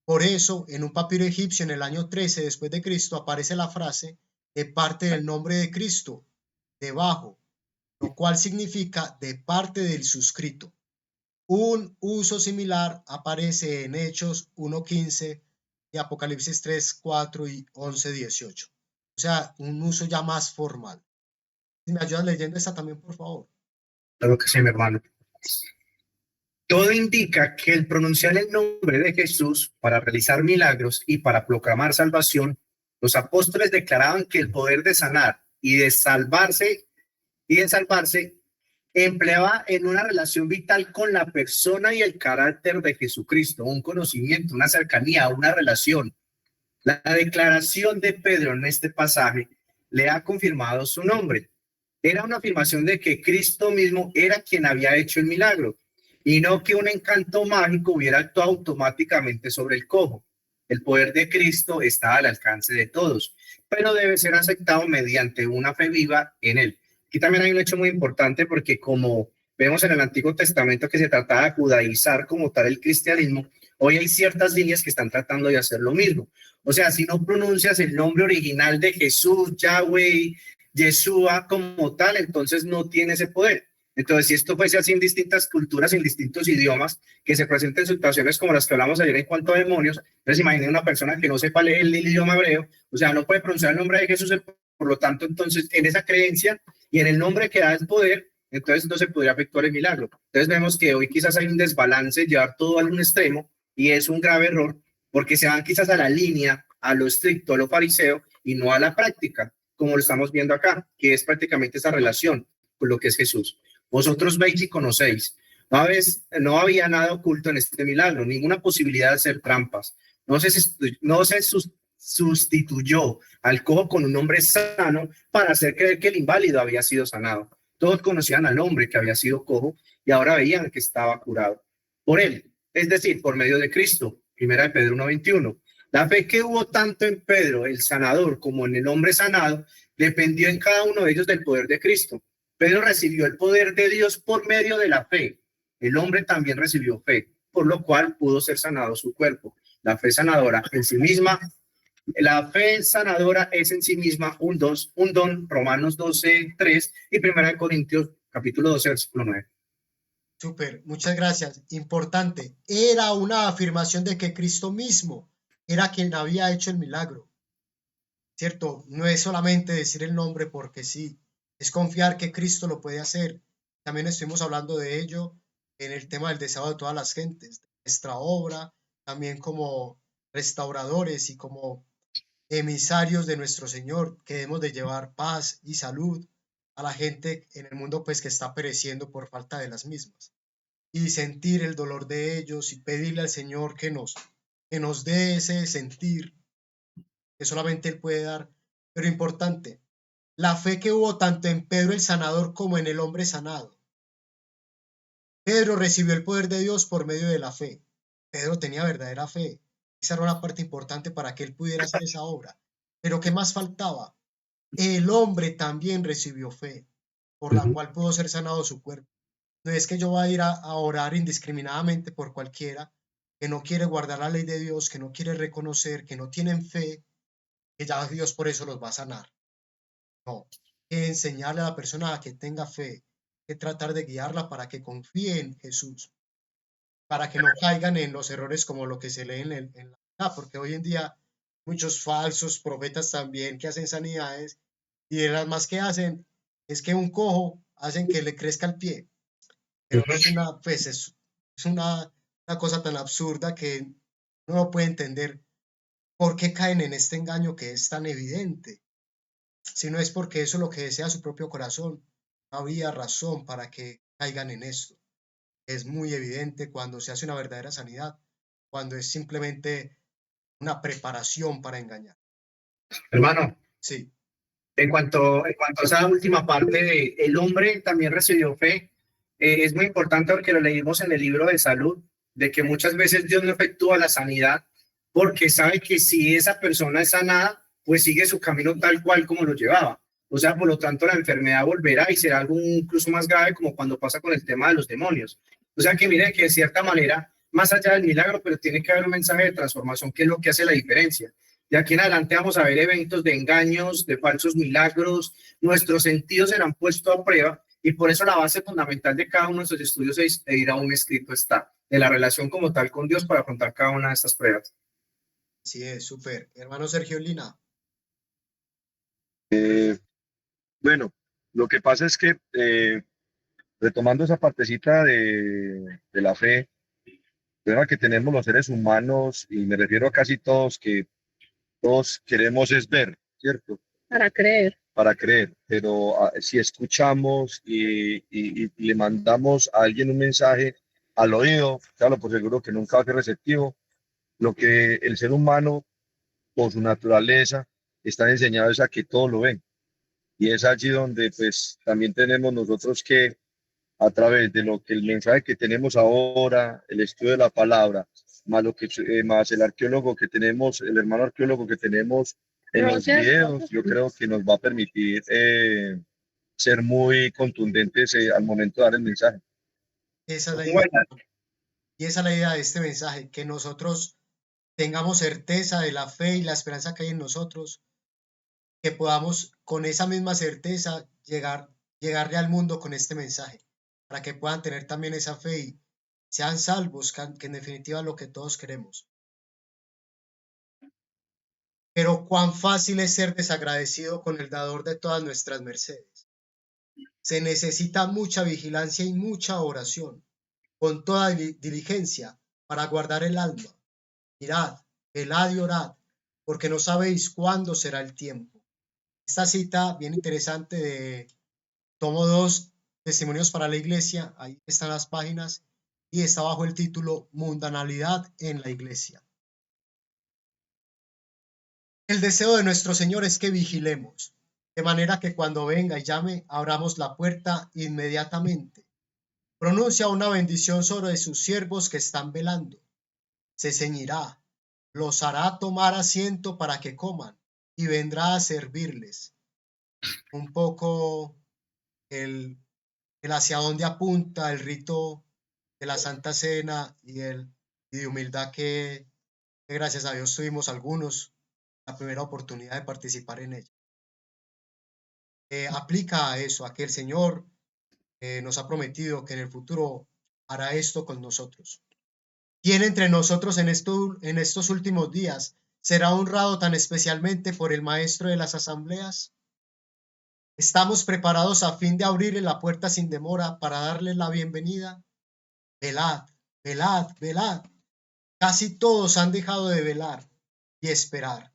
Por eso, en un papiro egipcio en el año 13 después de Cristo aparece la frase de parte del nombre de Cristo, debajo, lo cual significa de parte del suscrito. Un uso similar aparece en Hechos 1:15 y Apocalipsis 3:4 y 11:18. O sea, un uso ya más formal. Si me ayudas leyendo esta también, por favor. Claro que sí, mi hermano. Todo indica que el pronunciar el nombre de Jesús para realizar milagros y para proclamar salvación, los apóstoles declaraban que el poder de sanar y de salvarse empleaba en una relación vital con la persona y el carácter de Jesucristo, un conocimiento, una cercanía, una relación. La declaración de Pedro en este pasaje le ha confirmado su nombre. Era una afirmación de que Cristo mismo era quien había hecho el milagro y no que un encanto mágico hubiera actuado automáticamente sobre el cojo. El poder de Cristo está al alcance de todos, pero debe ser aceptado mediante una fe viva en él. Aquí también hay un hecho muy importante porque como vemos en el Antiguo Testamento que se trataba de judaizar como tal el cristianismo, hoy hay ciertas líneas que están tratando de hacer lo mismo. O sea, si no pronuncias el nombre original de Jesús, Yahweh, Yeshua como tal, entonces no tiene ese poder. Entonces, si esto fuese así en distintas culturas, en distintos idiomas, que se presenten situaciones como las que hablamos ayer en cuanto a demonios, entonces imaginen una persona que no sepa leer el idioma hebreo, o sea, no puede pronunciar el nombre de Jesús, por lo tanto, entonces, en esa creencia y en el nombre que da el poder, entonces no se podría efectuar el milagro. Entonces vemos que hoy quizás hay un desbalance, llevar todo a un extremo, y es un grave error, porque se van quizás a la línea, a lo estricto, a lo fariseo, y no a la práctica, como lo estamos viendo acá, que es prácticamente esa relación con lo que es Jesús. Vosotros veis y conocéis. No había nada oculto en este milagro, ninguna posibilidad de hacer trampas. No se sustituyó al cojo con un hombre sano para hacer creer que el inválido había sido sanado. Todos conocían al hombre que había sido cojo y ahora veían que estaba curado por él, es decir, por medio de Cristo. Primera de Pedro 1:21. La fe que hubo tanto en Pedro, el sanador, como en el hombre sanado, dependió en cada uno de ellos del poder de Cristo. Pedro recibió el poder de Dios por medio de la fe. El hombre también recibió fe, por lo cual pudo ser sanado su cuerpo. La fe sanadora en sí misma, la fe sanadora es en sí misma un don, Romanos 12:3 y 1 Corintios capítulo 12, versículo 9. Súper, muchas gracias. Importante, era una afirmación de que Cristo mismo era quien había hecho el milagro, ¿cierto? No es solamente decir el nombre porque sí, es confiar que Cristo lo puede hacer. También estuvimos hablando de ello en el tema del deseado de todas las gentes, de nuestra obra, también como restauradores y como emisarios de nuestro Señor, que debemos de llevar paz y salud a la gente en el mundo pues que está pereciendo por falta de las mismas y sentir el dolor de ellos y pedirle al Señor que nos dé ese sentir que solamente Él puede dar. Pero importante, la fe que hubo tanto en Pedro el sanador como en el hombre sanado. Pedro recibió el poder de Dios por medio de la fe. Pedro tenía verdadera fe. Esa era una parte importante para que él pudiera hacer esa obra. Pero ¿qué más faltaba? El hombre también recibió fe, por la cual pudo ser sanado su cuerpo. No es que yo voy a ir a orar indiscriminadamente por cualquiera que no quiere guardar la ley de Dios, que no quiere reconocer, que no tienen fe, que ya Dios por eso los va a sanar. No, que enseñarle a la persona a que tenga fe, que tratar de guiarla para que confíe en Jesús, para que no caigan en los errores como lo que se lee en la porque hoy en día muchos falsos profetas también que hacen sanidades y de las más que hacen es que un cojo hacen que le crezca el pie. Pero es una, pues es una cosa tan absurda que no puede entender por qué caen en este engaño que es tan evidente. Si no es porque eso es lo que desea su propio corazón, no había razón para que caigan en esto. Es muy evidente cuando se hace una verdadera sanidad, cuando es simplemente una preparación para engañar. Hermano, Sí, En cuanto a esa última parte de el hombre también recibió fe, es muy importante porque lo leímos en el libro de salud, de que muchas veces Dios no efectúa la sanidad porque sabe que si esa persona es sanada, pues sigue su camino tal cual como lo llevaba. O sea, por lo tanto, la enfermedad volverá y será algo incluso más grave como cuando pasa con el tema de los demonios. O sea que mire que de cierta manera, más allá del milagro, pero tiene que haber un mensaje de transformación que es lo que hace la diferencia. De aquí en adelante vamos a ver eventos de engaños, de falsos milagros, nuestros sentidos serán puestos a prueba y por eso la base fundamental de cada uno de estos estudios es ir a un escrito está, de la relación como tal con Dios para afrontar cada una de estas pruebas. Así es, súper. Hermano Sergio Lina. Bueno, lo que pasa es que retomando esa partecita de la fe, el problema que tenemos los seres humanos, y me refiero a casi todos, que todos queremos es ver, ¿cierto? Para creer. Para creer, pero si escuchamos y le mandamos a alguien un mensaje al oído, claro, por seguro que nunca va a ser receptivo. Lo que el ser humano, por su naturaleza, está enseñado es a que todo lo ven. Y es allí donde pues también tenemos nosotros que, a través de lo que el mensaje que tenemos ahora, el estudio de la palabra, más lo que más el arqueólogo que tenemos, el hermano arqueólogo que tenemos en los videos, yo creo que nos va a permitir ser muy contundentes al momento de dar el mensaje. Esa es la idea. Bueno, Y esa es la idea de este mensaje, que nosotros tengamos certeza de la fe y la esperanza que hay en nosotros, que podamos con esa misma certeza llegarle al mundo con este mensaje, para que puedan tener también esa fe y sean salvos, que en definitiva es lo que todos queremos. Pero cuán fácil es ser desagradecido con el dador de todas nuestras mercedes. Se necesita mucha vigilancia y mucha oración, con toda diligencia, para guardar el alma. Mirad, velad y orad, porque no sabéis cuándo será el tiempo. Esta cita bien interesante de tomo 2, Testimonios para la Iglesia, ahí están las páginas, y está bajo el título Mundanalidad en la Iglesia. El deseo de nuestro Señor es que vigilemos, de manera que cuando venga y llame, abramos la puerta inmediatamente. Pronuncia una bendición sobre sus siervos que están velando. Se ceñirá, los hará tomar asiento para que coman, y vendrá a servirles. Un poco el hacia dónde apunta el rito de la Santa Cena y de humildad que gracias a Dios tuvimos algunos la primera oportunidad de participar en ella. Aplica a eso, a que el Señor nos ha prometido que en el futuro hará esto con nosotros. ¿Quién entre nosotros en estos últimos días será honrado tan especialmente por el Maestro de las asambleas? ¿Estamos preparados a fin de abrirle la puerta sin demora para darle la bienvenida? Velad, velad, velad. Casi todos han dejado de velar y esperar.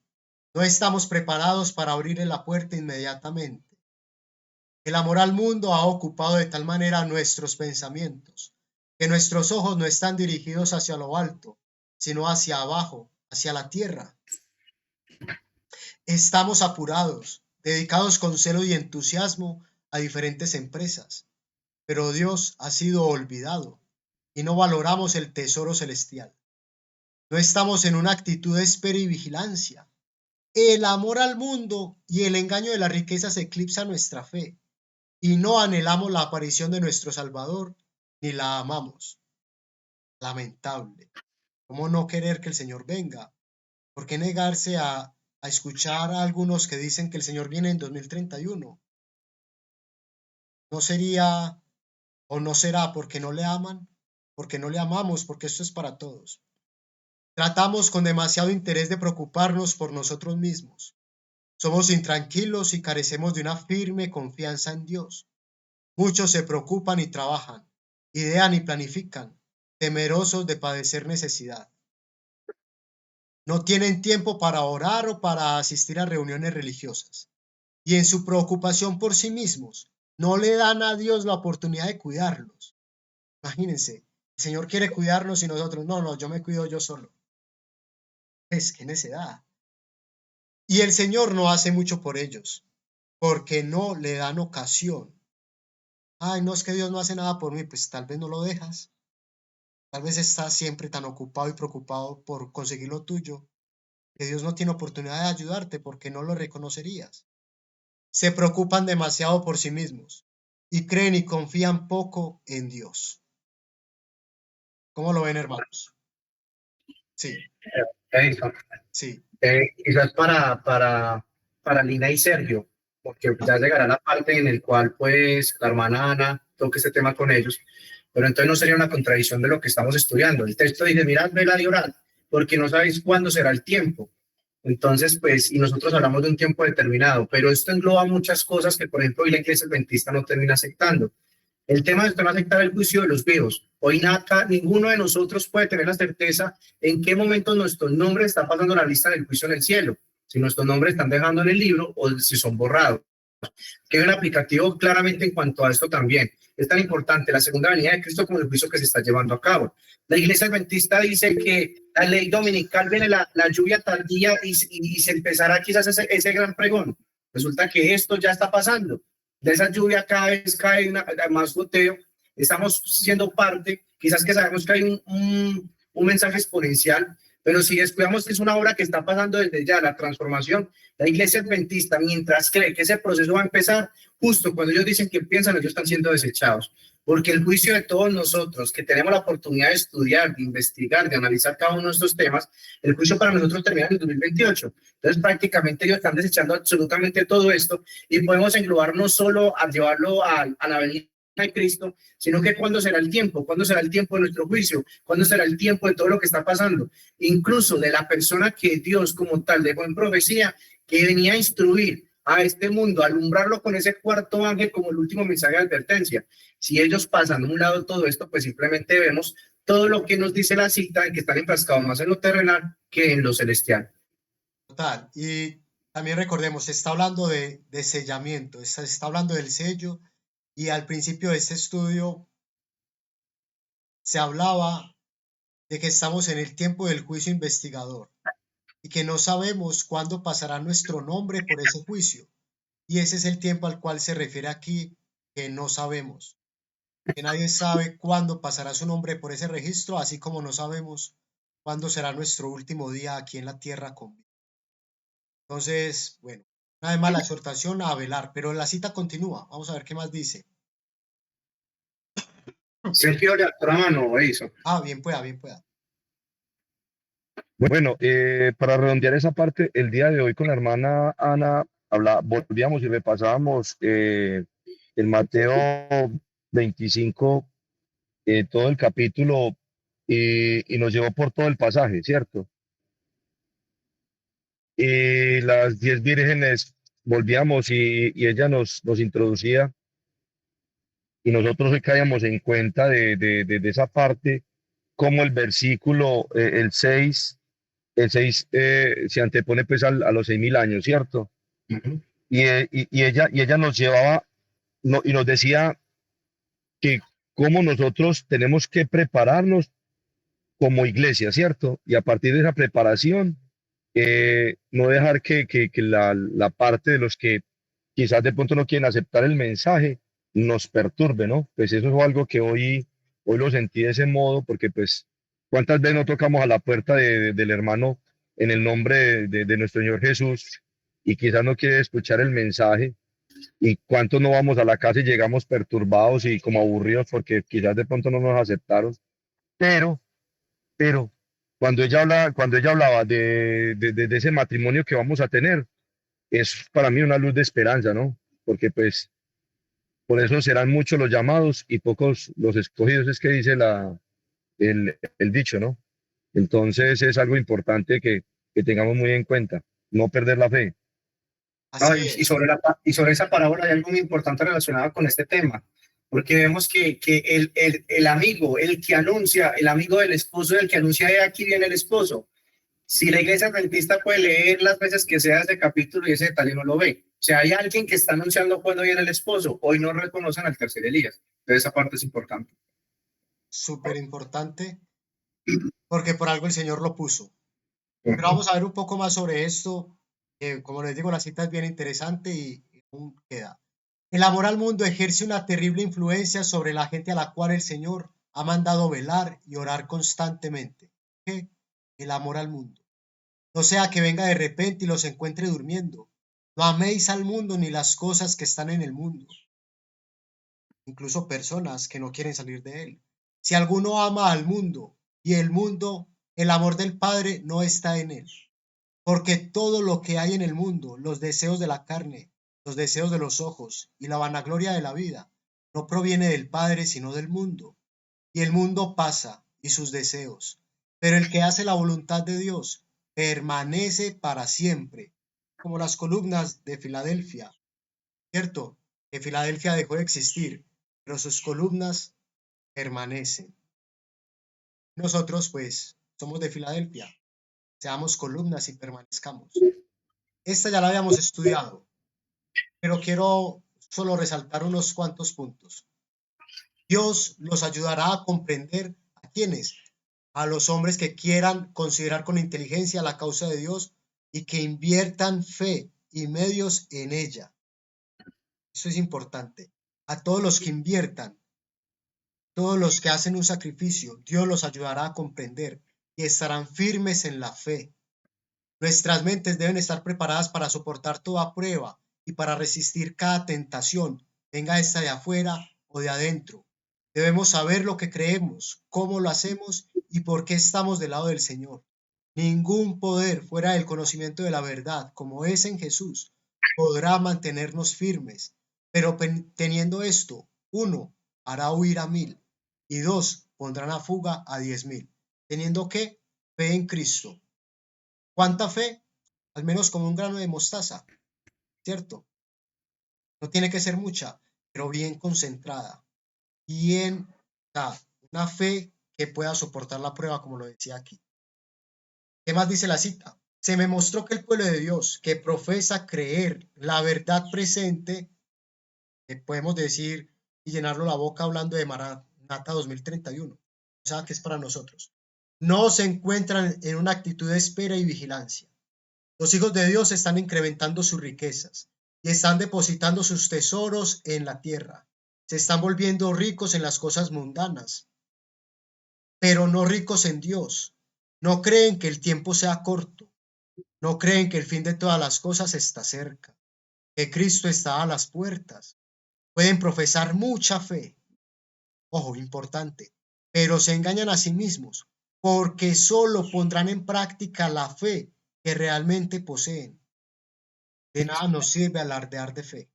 No estamos preparados para abrirle la puerta inmediatamente. El amor al mundo ha ocupado de tal manera nuestros pensamientos, que nuestros ojos no están dirigidos hacia lo alto, sino hacia abajo, hacia la tierra. Estamos apurados, dedicados con celo y entusiasmo a diferentes empresas, pero Dios ha sido olvidado y no valoramos el tesoro celestial. No estamos en una actitud de espera y vigilancia. El amor al mundo y el engaño de las riquezas eclipsan nuestra fe y no anhelamos la aparición de nuestro Salvador ni la amamos. Lamentable. ¿Cómo no querer que el Señor venga? ¿Por qué negarse a escuchar a algunos que dicen que el Señor viene en 2031? ¿No sería o no será porque no le aman? Porque no le amamos, porque esto es para todos. Tratamos con demasiado interés de preocuparnos por nosotros mismos. Somos intranquilos y carecemos de una firme confianza en Dios. Muchos se preocupan y trabajan, idean y planifican, temerosos de padecer necesidad. No tienen tiempo para orar o para asistir a reuniones religiosas. Y en su preocupación por sí mismos, no le dan a Dios la oportunidad de cuidarlos. Imagínense, el Señor quiere cuidarnos y nosotros, no, yo me cuido yo solo. Qué necedad. Y el Señor no hace mucho por ellos. porque no le dan ocasión. Ay, no es que Dios no hace nada por mí, pues tal vez no lo dejas. Tal vez estás siempre tan ocupado y preocupado por conseguir lo tuyo, que Dios no tiene oportunidad de ayudarte porque no lo reconocerías. Se preocupan demasiado por sí mismos y creen y confían poco en Dios. ¿Cómo lo ven, hermanos? Sí, Edison. sí. Quizás para Lina y Sergio, porque ya llegará la parte en el cual pues la hermana Ana toque este tema con ellos, pero entonces no sería una contradicción de lo que estamos estudiando. El texto dice, mirad, vela y orad, porque no sabéis cuándo será el tiempo. Entonces, pues, y nosotros hablamos de un tiempo determinado, pero esto engloba muchas cosas que, por ejemplo, hoy la iglesia adventista no termina aceptando. El tema de no aceptar el juicio de los vivos. Hoy nada, ninguno de nosotros puede tener la certeza en qué momento nuestros nombres están pasando la lista del juicio en el cielo, si nuestros nombres están dejando en el libro o si son borrados. Que hay un aplicativo claramente en cuanto a esto también. Es tan importante la segunda venida de Cristo como el juicio que se está llevando a cabo. La iglesia adventista dice que la ley dominical viene la lluvia tardía y se empezará quizás ese gran pregón. Resulta que esto ya está pasando. De esa lluvia cada vez cae más goteo. Estamos siendo parte, quizás que sabemos que hay un mensaje exponencial, pero si descuidamos que es una obra que está pasando desde ya, la transformación, la iglesia adventista, mientras cree que ese proceso va a empezar, justo cuando ellos dicen que piensan, ellos están siendo desechados. Porque el juicio de todos nosotros que tenemos la oportunidad de estudiar, de investigar, de analizar cada uno de estos temas, el juicio para nosotros termina en el 2028. Entonces, prácticamente ellos están desechando absolutamente todo esto y podemos englobar no solo a llevarlo a la venida de Cristo, sino que cuándo será el tiempo de nuestro juicio, cuándo será el tiempo de todo lo que está pasando, incluso de la persona que Dios como tal dejó en profecía, que venía a instruir a este mundo, a alumbrarlo con ese cuarto ángel como el último mensaje de advertencia. Si ellos pasan de un lado todo esto, pues simplemente vemos todo lo que nos dice la cita, en que están enfrascados más en lo terrenal que en lo celestial. Total. Y también recordemos, se está hablando de sellamiento, se está hablando del sello, y al principio de este estudio se hablaba de que estamos en el tiempo del juicio investigador y que no sabemos cuándo pasará nuestro nombre por ese juicio. Y ese es el tiempo al cual se refiere aquí, que no sabemos, que nadie sabe cuándo pasará su nombre por ese registro, así como no sabemos cuándo será nuestro último día aquí en la tierra con vida. Entonces, bueno, una vez más la exhortación a velar, pero la cita continúa. Vamos a ver qué más dice. Sergio, de otra mano, eso. Bien pueda, bien pueda. Bueno, para redondear esa parte, el día de hoy con la hermana Ana volvíamos y repasábamos el Mateo 25, todo el capítulo, y nos llevó por todo el pasaje, ¿cierto? Y las 10 vírgenes volvíamos y ella nos introducía y nosotros hoy caíamos en cuenta de esa parte, como el versículo, el 6 se antepone pues a los 6.000 años, ¿cierto? Uh-huh. Y ella nos llevaba y nos decía que cómo nosotros tenemos que prepararnos como iglesia, ¿cierto? Y a partir de esa preparación, no dejar que la parte de los que quizás de pronto no quieren aceptar el mensaje nos perturbe, ¿no? Pues eso es algo que hoy lo sentí de ese modo, porque pues, ¿cuántas veces no tocamos a la puerta del hermano en el nombre de nuestro Señor Jesús y quizás no quiere escuchar el mensaje? ¿Y cuántos no vamos a la casa y llegamos perturbados y como aburridos porque quizás de pronto no nos aceptaron? Pero cuando ella hablaba de ese matrimonio que vamos a tener, es para mí una luz de esperanza, ¿no? Porque pues por eso serán muchos los llamados y pocos los escogidos, es que dice el dicho, ¿no? Entonces es algo importante que tengamos muy en cuenta, no perder la fe. Así Y es. sobre esa parábola hay algo muy importante relacionado con este tema, porque vemos que el amigo, el que anuncia, el amigo del esposo, el que anuncia, aquí viene el esposo. Si la iglesia adventista puede leer las veces que sea ese capítulo y ese detalle no lo ve. O sea, hay alguien que está anunciando cuando viene el esposo. Hoy no reconocen al tercer Elías. Entonces esa parte es importante. Súper importante, porque por algo el Señor lo puso. Pero vamos a ver un poco más sobre esto. Como les digo, la cita es bien interesante y aún queda. El amor al mundo ejerce una terrible influencia sobre la gente a la cual el Señor ha mandado velar y orar constantemente. ¿Qué? El amor al mundo. No sea que venga de repente y los encuentre durmiendo. No améis al mundo ni las cosas que están en el mundo, incluso personas que no quieren salir de él. Si alguno ama al mundo y el mundo, el amor del Padre no está en él. Porque todo lo que hay en el mundo, los deseos de la carne, los deseos de los ojos y la vanagloria de la vida, no proviene del Padre sino del mundo. Y el mundo pasa y sus deseos, pero el que hace la voluntad de Dios permanece para siempre, como las columnas de Filadelfia, ¿cierto? Que Filadelfia dejó de existir, pero sus columnas permanecen. Nosotros, pues, somos de Filadelfia, seamos columnas y permanezcamos. Esta ya la habíamos estudiado, pero quiero solo resaltar unos cuantos puntos. Dios los ayudará a comprender a quienes, a los hombres que quieran considerar con inteligencia la causa de Dios y que inviertan fe y medios en ella. Eso es importante. A todos los que inviertan, todos los que hacen un sacrificio, Dios los ayudará a comprender y estarán firmes en la fe. Nuestras mentes deben estar preparadas para soportar toda prueba y para resistir cada tentación, venga esta de afuera o de adentro. Debemos saber lo que creemos, cómo lo hacemos y por qué estamos del lado del Señor. Ningún poder fuera del conocimiento de la verdad, como es en Jesús, podrá mantenernos firmes. Pero teniendo esto, 1 hará huir a 1000 y 2 pondrán a fuga a 10.000. Teniendo ¿qué? Fe en Cristo. ¿Cuánta fe? Al menos como un grano de mostaza, ¿cierto? No tiene que ser mucha, pero bien concentrada, bien, una fe que pueda soportar la prueba, como lo decía aquí. ¿Qué más dice la cita? Se me mostró que el pueblo de Dios, que profesa creer la verdad presente, que podemos decir y llenarlo la boca hablando de Maranata 2031, o sea, que es para nosotros, no se encuentran en una actitud de espera y vigilancia. Los hijos de Dios están incrementando sus riquezas y están depositando sus tesoros en la tierra. Se están volviendo ricos en las cosas mundanas, pero no ricos en Dios. No creen que el tiempo sea corto. No creen que el fin de todas las cosas está cerca, que Cristo está a las puertas. Pueden profesar mucha fe, ojo, importante, pero se engañan a sí mismos porque solo pondrán en práctica la fe que realmente poseen. De nada nos sirve alardear de fe.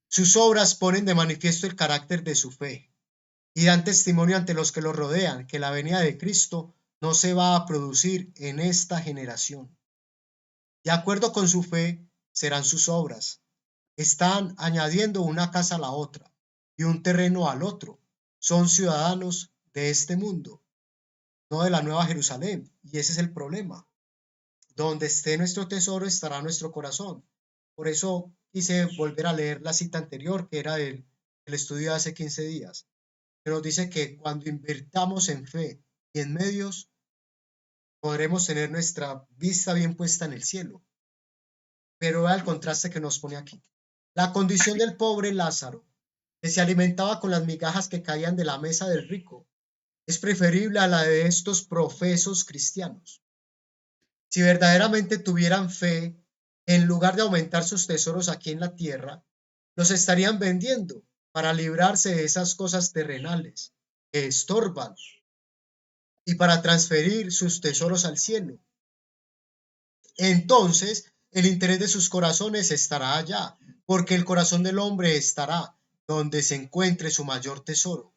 Sus obras ponen de manifiesto el carácter de su fe y dan testimonio ante los que los rodean que la venida de Cristo no se va a producir en esta generación. De acuerdo con su fe serán sus obras. Están añadiendo una casa a la otra y un terreno al otro. Son ciudadanos de este mundo, no de la Nueva Jerusalén, y ese es el problema. Donde esté nuestro tesoro estará nuestro corazón. Por eso quise volver a leer la cita anterior, que era del estudio de hace 15 días, que nos dice que cuando invirtamos en fe y en medios, podremos tener nuestra vista bien puesta en el cielo. Pero vea el contraste que nos pone aquí. La condición del pobre Lázaro, que se alimentaba con las migajas que caían de la mesa del rico, es preferible a la de estos profesos cristianos. Si verdaderamente tuvieran fe, en lugar de aumentar sus tesoros aquí en la tierra, los estarían vendiendo para librarse de esas cosas terrenales que estorban y para transferir sus tesoros al cielo. Entonces, el interés de sus corazones estará allá, porque el corazón del hombre estará donde se encuentre su mayor tesoro.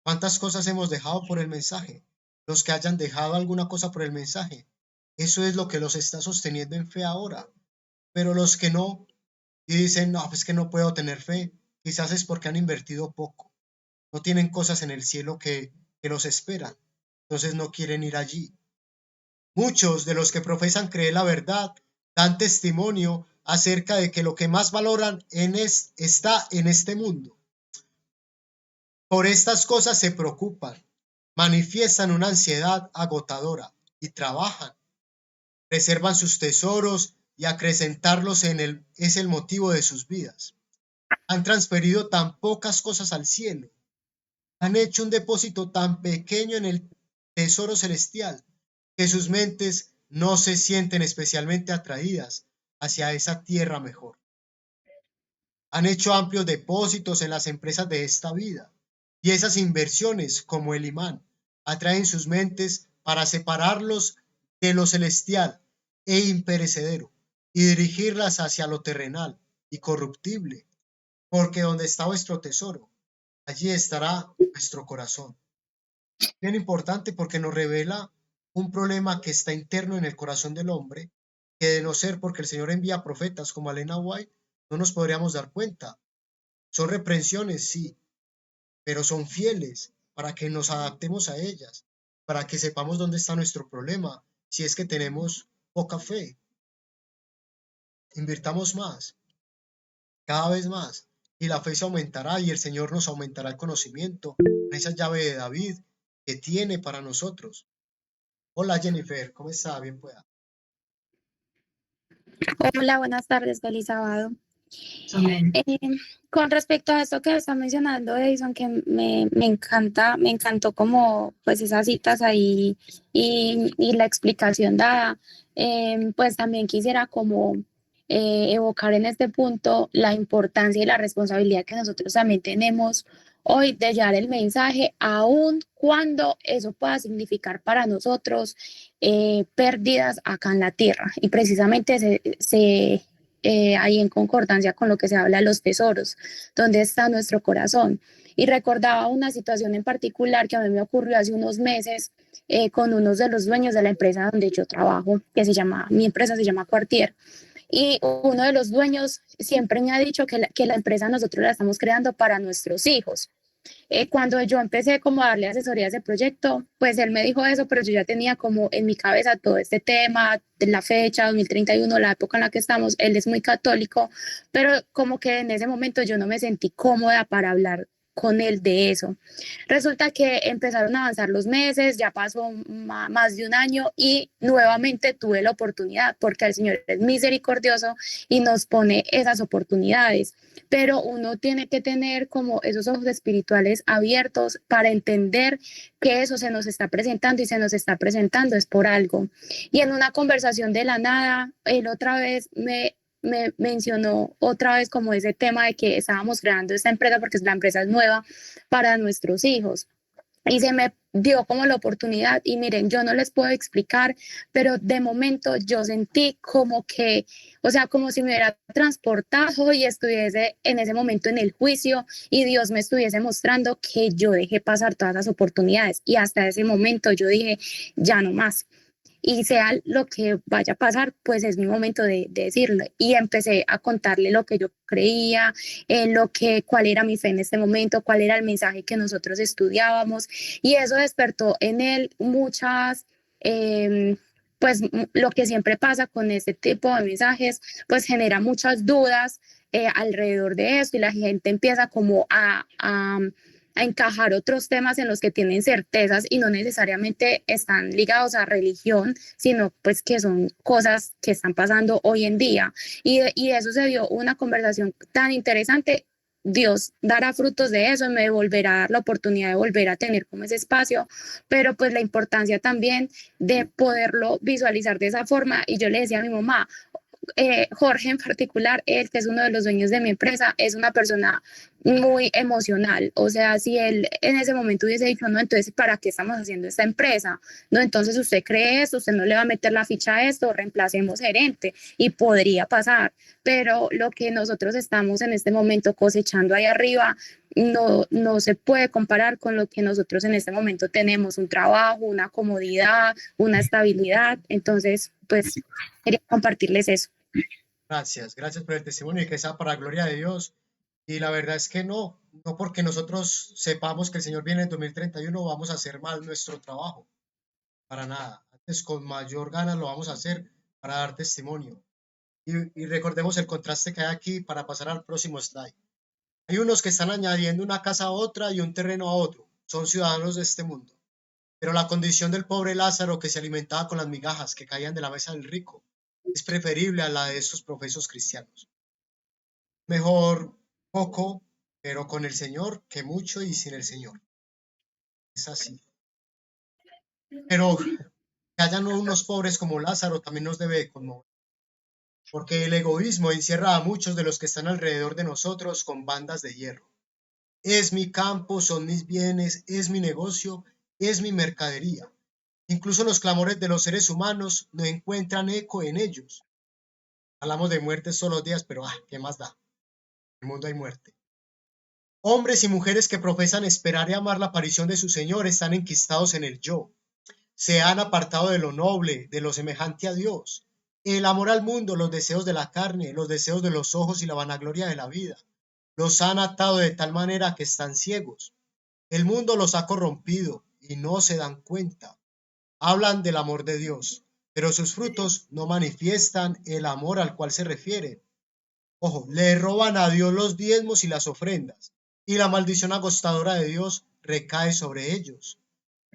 ¿Cuántas cosas hemos dejado por el mensaje? Los que hayan dejado alguna cosa por el mensaje, eso es lo que los está sosteniendo en fe ahora. Pero los que no, y dicen, no, pues que no puedo tener fe, quizás es porque han invertido poco. No tienen cosas en el cielo que los esperan, entonces no quieren ir allí. Muchos de los que profesan creer la verdad dan testimonio acerca de que lo que más valoran está en este mundo. Por estas cosas se preocupan, manifiestan una ansiedad agotadora y trabajan. Reservan sus tesoros y acrecentarlos es el motivo de sus vidas. Han transferido tan pocas cosas al cielo. Han hecho un depósito tan pequeño en el tesoro celestial que sus mentes no se sienten especialmente atraídas hacia esa tierra mejor. Han hecho amplios depósitos en las empresas de esta vida y esas inversiones, como el imán, atraen sus mentes para separarlos de lo celestial e imperecedero y dirigirlas hacia lo terrenal y corruptible, porque donde está vuestro tesoro, allí estará vuestro corazón. Bien importante porque nos revela un problema que está interno en el corazón del hombre, que de no ser porque el Señor envía profetas como Elena White, no nos podríamos dar cuenta. Son reprensiones, sí, pero son fieles para que nos adaptemos a ellas, para que sepamos dónde está nuestro problema, si es que tenemos poca fe. Invirtamos más, cada vez más, y la fe se aumentará y el Señor nos aumentará el conocimiento, esa llave de David que tiene para nosotros. Hola Jennifer, ¿cómo está? Bien pueda. Hola, buenas tardes, feliz sábado. Amén. Con respecto a esto que está mencionando Edison, que me encantó como pues esas citas ahí y la explicación dada, pues también quisiera como evocar en este punto la importancia y la responsabilidad que nosotros también tenemos hoy de llevar el mensaje, aun cuando eso pueda significar para nosotros pérdidas acá en la tierra. Y precisamente ahí en concordancia con lo que se habla de los tesoros, donde está nuestro corazón. Y recordaba una situación en particular que a mí me ocurrió hace unos meses con uno de los dueños de la empresa donde yo trabajo, mi empresa se llama Quartier. Y uno de los dueños siempre me ha dicho que la empresa nosotros la estamos creando para nuestros hijos. Cuando yo empecé como a darle asesoría a ese proyecto, pues él me dijo eso, pero yo ya tenía como en mi cabeza todo este tema, de la fecha, 2031, la época en la que estamos. Él es muy católico, pero como que en ese momento yo no me sentí cómoda para hablar con él de eso. Resulta que empezaron a avanzar los meses, ya pasó más de un año y nuevamente tuve la oportunidad, porque el Señor es misericordioso y nos pone esas oportunidades, pero uno tiene que tener como esos ojos espirituales abiertos para entender que eso se nos está presentando y se nos está presentando es por algo. Y en una conversación de la nada, él otra vez me mencionó otra vez como ese tema de que estábamos creando esta empresa porque la empresa es nueva para nuestros hijos. Y se me dio como la oportunidad y miren, yo no les puedo explicar, pero de momento yo sentí como que, o sea, como si me hubiera transportado y estuviese en ese momento en el juicio y Dios me estuviese mostrando que yo dejé pasar todas las oportunidades y hasta ese momento yo dije, ya no más. Y sea lo que vaya a pasar, pues es mi momento de decirlo. Y empecé a contarle lo que yo creía, cuál era mi fe en este momento, cuál era el mensaje que nosotros estudiábamos. Y eso despertó en él muchas, pues lo que siempre pasa con este tipo de mensajes, pues genera muchas dudas alrededor de esto y la gente empieza como a encajar otros temas en los que tienen certezas y no necesariamente están ligados a religión, sino pues que son cosas que están pasando hoy en día. Y eso se dio una conversación tan interesante. Dios dará frutos de eso y me volverá a dar la oportunidad de volver a tener como ese espacio, pero pues la importancia también de poderlo visualizar de esa forma. Y yo le decía a mi mamá, Jorge en particular, él que es uno de los dueños de mi empresa, es una persona muy emocional. O sea, si él en ese momento hubiese dicho, no, entonces, ¿para qué estamos haciendo esta empresa? No, entonces usted cree esto, usted no le va a meter la ficha a esto, reemplacemos gerente y podría pasar. Pero lo que nosotros estamos en este momento cosechando ahí arriba no se puede comparar con lo que nosotros en este momento tenemos, un trabajo, una comodidad, una estabilidad. Entonces, pues quería compartirles eso. Gracias por el testimonio y que sea para la gloria de Dios. Y la verdad es que no porque nosotros sepamos que el Señor viene en 2031 vamos a hacer mal nuestro trabajo, para nada. Antes con mayor ganas lo vamos a hacer para dar testimonio. Y recordemos el contraste que hay aquí para pasar al próximo slide. Hay unos que están añadiendo una casa a otra y un terreno a otro. Son ciudadanos de este mundo. Pero la condición del pobre Lázaro que se alimentaba con las migajas que caían de la mesa del rico es preferible a la de estos profesos cristianos. Mejor poco, pero con el Señor, que mucho y sin el Señor. Es así. Pero que hayan unos pobres como Lázaro también nos debe conmover, porque el egoísmo encierra a muchos de los que están alrededor de nosotros con bandas de hierro. Es mi campo, son mis bienes, es mi negocio, es mi mercadería. Incluso los clamores de los seres humanos no encuentran eco en ellos. Hablamos de muertes todos los días, pero ¿qué más da? En el mundo hay muerte. Hombres y mujeres que profesan esperar y amar la aparición de su Señor están enquistados en el yo. Se han apartado de lo noble, de lo semejante a Dios. El amor al mundo, los deseos de la carne, los deseos de los ojos y la vanagloria de la vida. Los han atado de tal manera que están ciegos. El mundo los ha corrompido y no se dan cuenta. Hablan del amor de Dios, pero sus frutos no manifiestan el amor al cual se refieren. Ojo, le roban a Dios los diezmos y las ofrendas, y la maldición agostadora de Dios recae sobre ellos.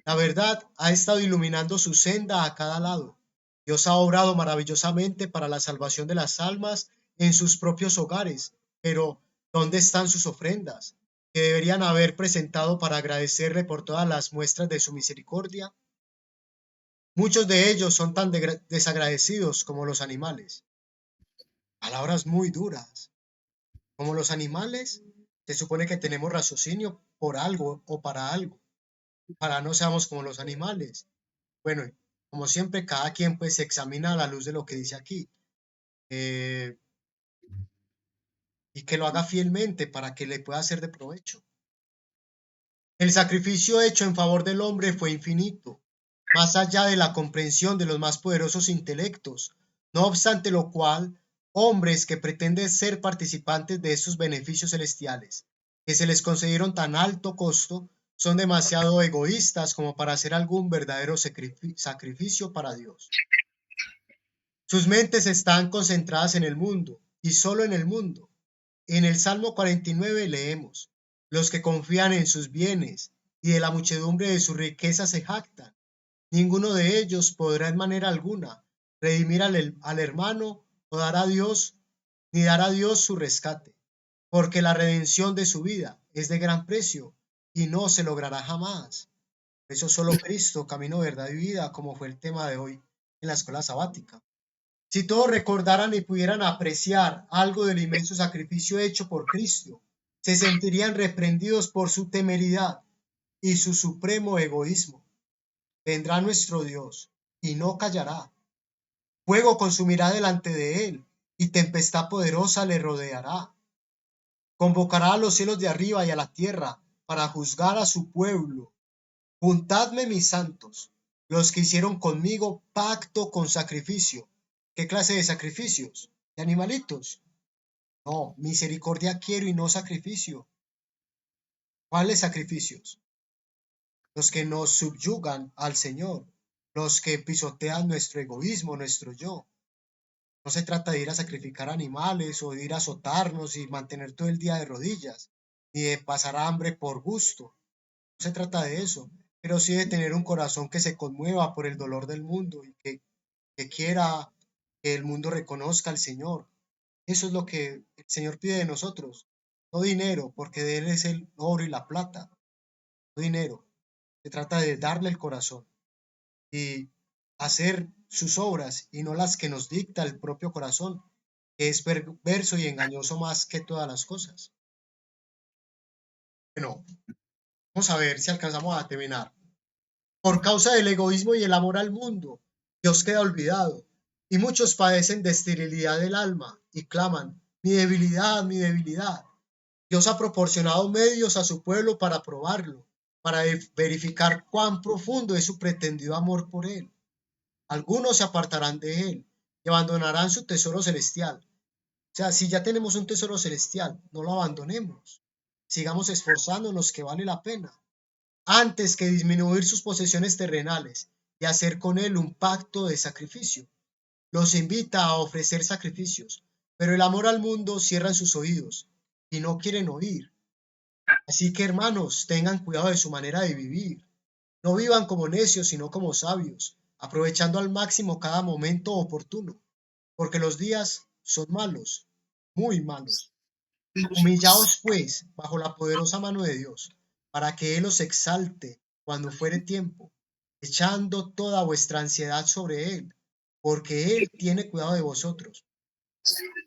La verdad ha estado iluminando su senda a cada lado. Dios ha obrado maravillosamente para la salvación de las almas en sus propios hogares, pero ¿dónde están sus ofrendas, que deberían haber presentado para agradecerle por todas las muestras de su misericordia? Muchos de ellos son tan desagradecidos como los animales. Palabras muy duras. Como los animales, se supone que tenemos raciocinio por algo o para algo. Para no seamos como los animales. Bueno, como siempre, cada quien pues se examina a la luz de lo que dice aquí. Y que lo haga fielmente para que le pueda ser de provecho. El sacrificio hecho en favor del hombre fue infinito, más allá de la comprensión de los más poderosos intelectos, no obstante lo cual, hombres que pretenden ser participantes de estos beneficios celestiales, que se les concedieron tan alto costo, son demasiado egoístas como para hacer algún verdadero sacrificio para Dios. Sus mentes están concentradas en el mundo, y solo en el mundo. En el Salmo 49 leemos: los que confían en sus bienes y de la muchedumbre de sus riquezas se jactan. Ninguno de ellos podrá en manera alguna redimir al hermano o dar a Dios, ni dar a Dios su rescate, porque la redención de su vida es de gran precio y no se logrará jamás. Por eso solo Cristo, camino, verdad y vida, como fue el tema de hoy en la escuela sabática. Si todos recordaran y pudieran apreciar algo del inmenso sacrificio hecho por Cristo, se sentirían reprendidos por su temeridad y su supremo egoísmo. Vendrá nuestro Dios y no callará. Fuego consumirá delante de él y tempestad poderosa le rodeará. Convocará a los cielos de arriba y a la tierra para juzgar a su pueblo. Juntadme mis santos, los que hicieron conmigo pacto con sacrificio. ¿Qué clase de sacrificios? ¿De animalitos? No, misericordia quiero y no sacrificio. ¿Cuáles sacrificios? Los que nos subyugan al Señor, los que pisotean nuestro egoísmo, nuestro yo. No se trata de ir a sacrificar animales o de ir a azotarnos y mantener todo el día de rodillas, ni de pasar hambre por gusto. No se trata de eso, pero sí de tener un corazón que se conmueva por el dolor del mundo y que quiera que el mundo reconozca al Señor. Eso es lo que el Señor pide de nosotros. No dinero, porque de Él es el oro y la plata. No dinero. Se trata de darle el corazón y hacer sus obras y no las que nos dicta el propio corazón, que es perverso y engañoso más que todas las cosas. Bueno, vamos a ver si alcanzamos a terminar. Por causa del egoísmo y el amor al mundo, Dios queda olvidado, y muchos padecen de esterilidad del alma y claman: mi debilidad, mi debilidad. Dios ha proporcionado medios a su pueblo para probarlo, para verificar cuán profundo es su pretendido amor por él. Algunos se apartarán de él y abandonarán su tesoro celestial. O sea, si ya tenemos un tesoro celestial, no lo abandonemos. Sigamos esforzándonos, que vale la pena, antes que disminuir sus posesiones terrenales y hacer con él un pacto de sacrificio. Los invita a ofrecer sacrificios, pero el amor al mundo cierra sus oídos y no quieren oír. Así que, hermanos, tengan cuidado de su manera de vivir. No vivan como necios, sino como sabios, aprovechando al máximo cada momento oportuno, porque los días son malos, muy malos. Humillaos pues bajo la poderosa mano de Dios, para que Él os exalte cuando fuere tiempo, echando toda vuestra ansiedad sobre Él, porque Él tiene cuidado de vosotros.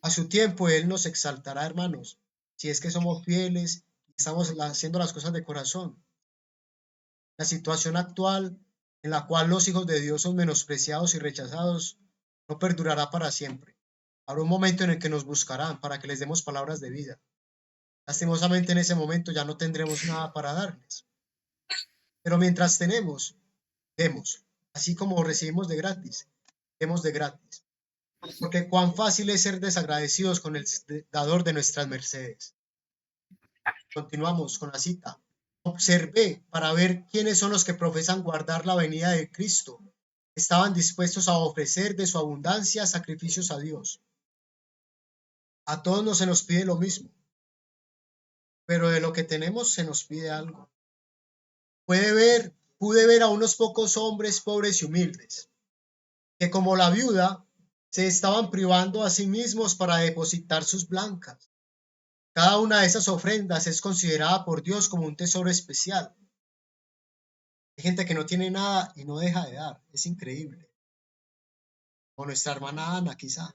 A su tiempo Él nos exaltará, hermanos, si es que somos fieles y estamos haciendo las cosas de corazón. La situación actual en la cual los hijos de Dios son menospreciados y rechazados no perdurará para siempre. Habrá un momento en el que nos buscarán para que les demos palabras de vida. Lastimosamente en ese momento ya no tendremos nada para darles. Pero mientras tenemos, demos. Así como recibimos de gratis, demos de gratis. Porque cuán fácil es ser desagradecidos con el dador de nuestras mercedes. Continuamos con la cita. Observé para ver quiénes son los que profesan guardar la venida de Cristo. Estaban dispuestos a ofrecer de su abundancia sacrificios a Dios. A todos no se nos pide lo mismo, pero de lo que tenemos se nos pide algo. Pude ver a unos pocos hombres pobres y humildes, que como la viuda se estaban privando a sí mismos para depositar sus blancas. Cada una de esas ofrendas es considerada por Dios como un tesoro especial. Hay gente que no tiene nada y no deja de dar, es increíble. O nuestra hermana Ana, quizá.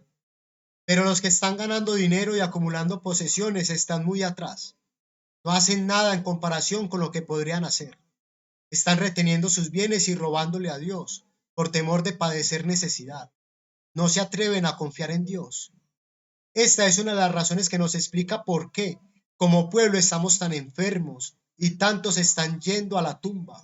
Pero los que están ganando dinero y acumulando posesiones están muy atrás. No hacen nada en comparación con lo que podrían hacer. Están reteniendo sus bienes y robándole a Dios por temor de padecer necesidad. No se atreven a confiar en Dios. Esta es una de las razones que nos explica por qué, como pueblo, estamos tan enfermos y tantos están yendo a la tumba.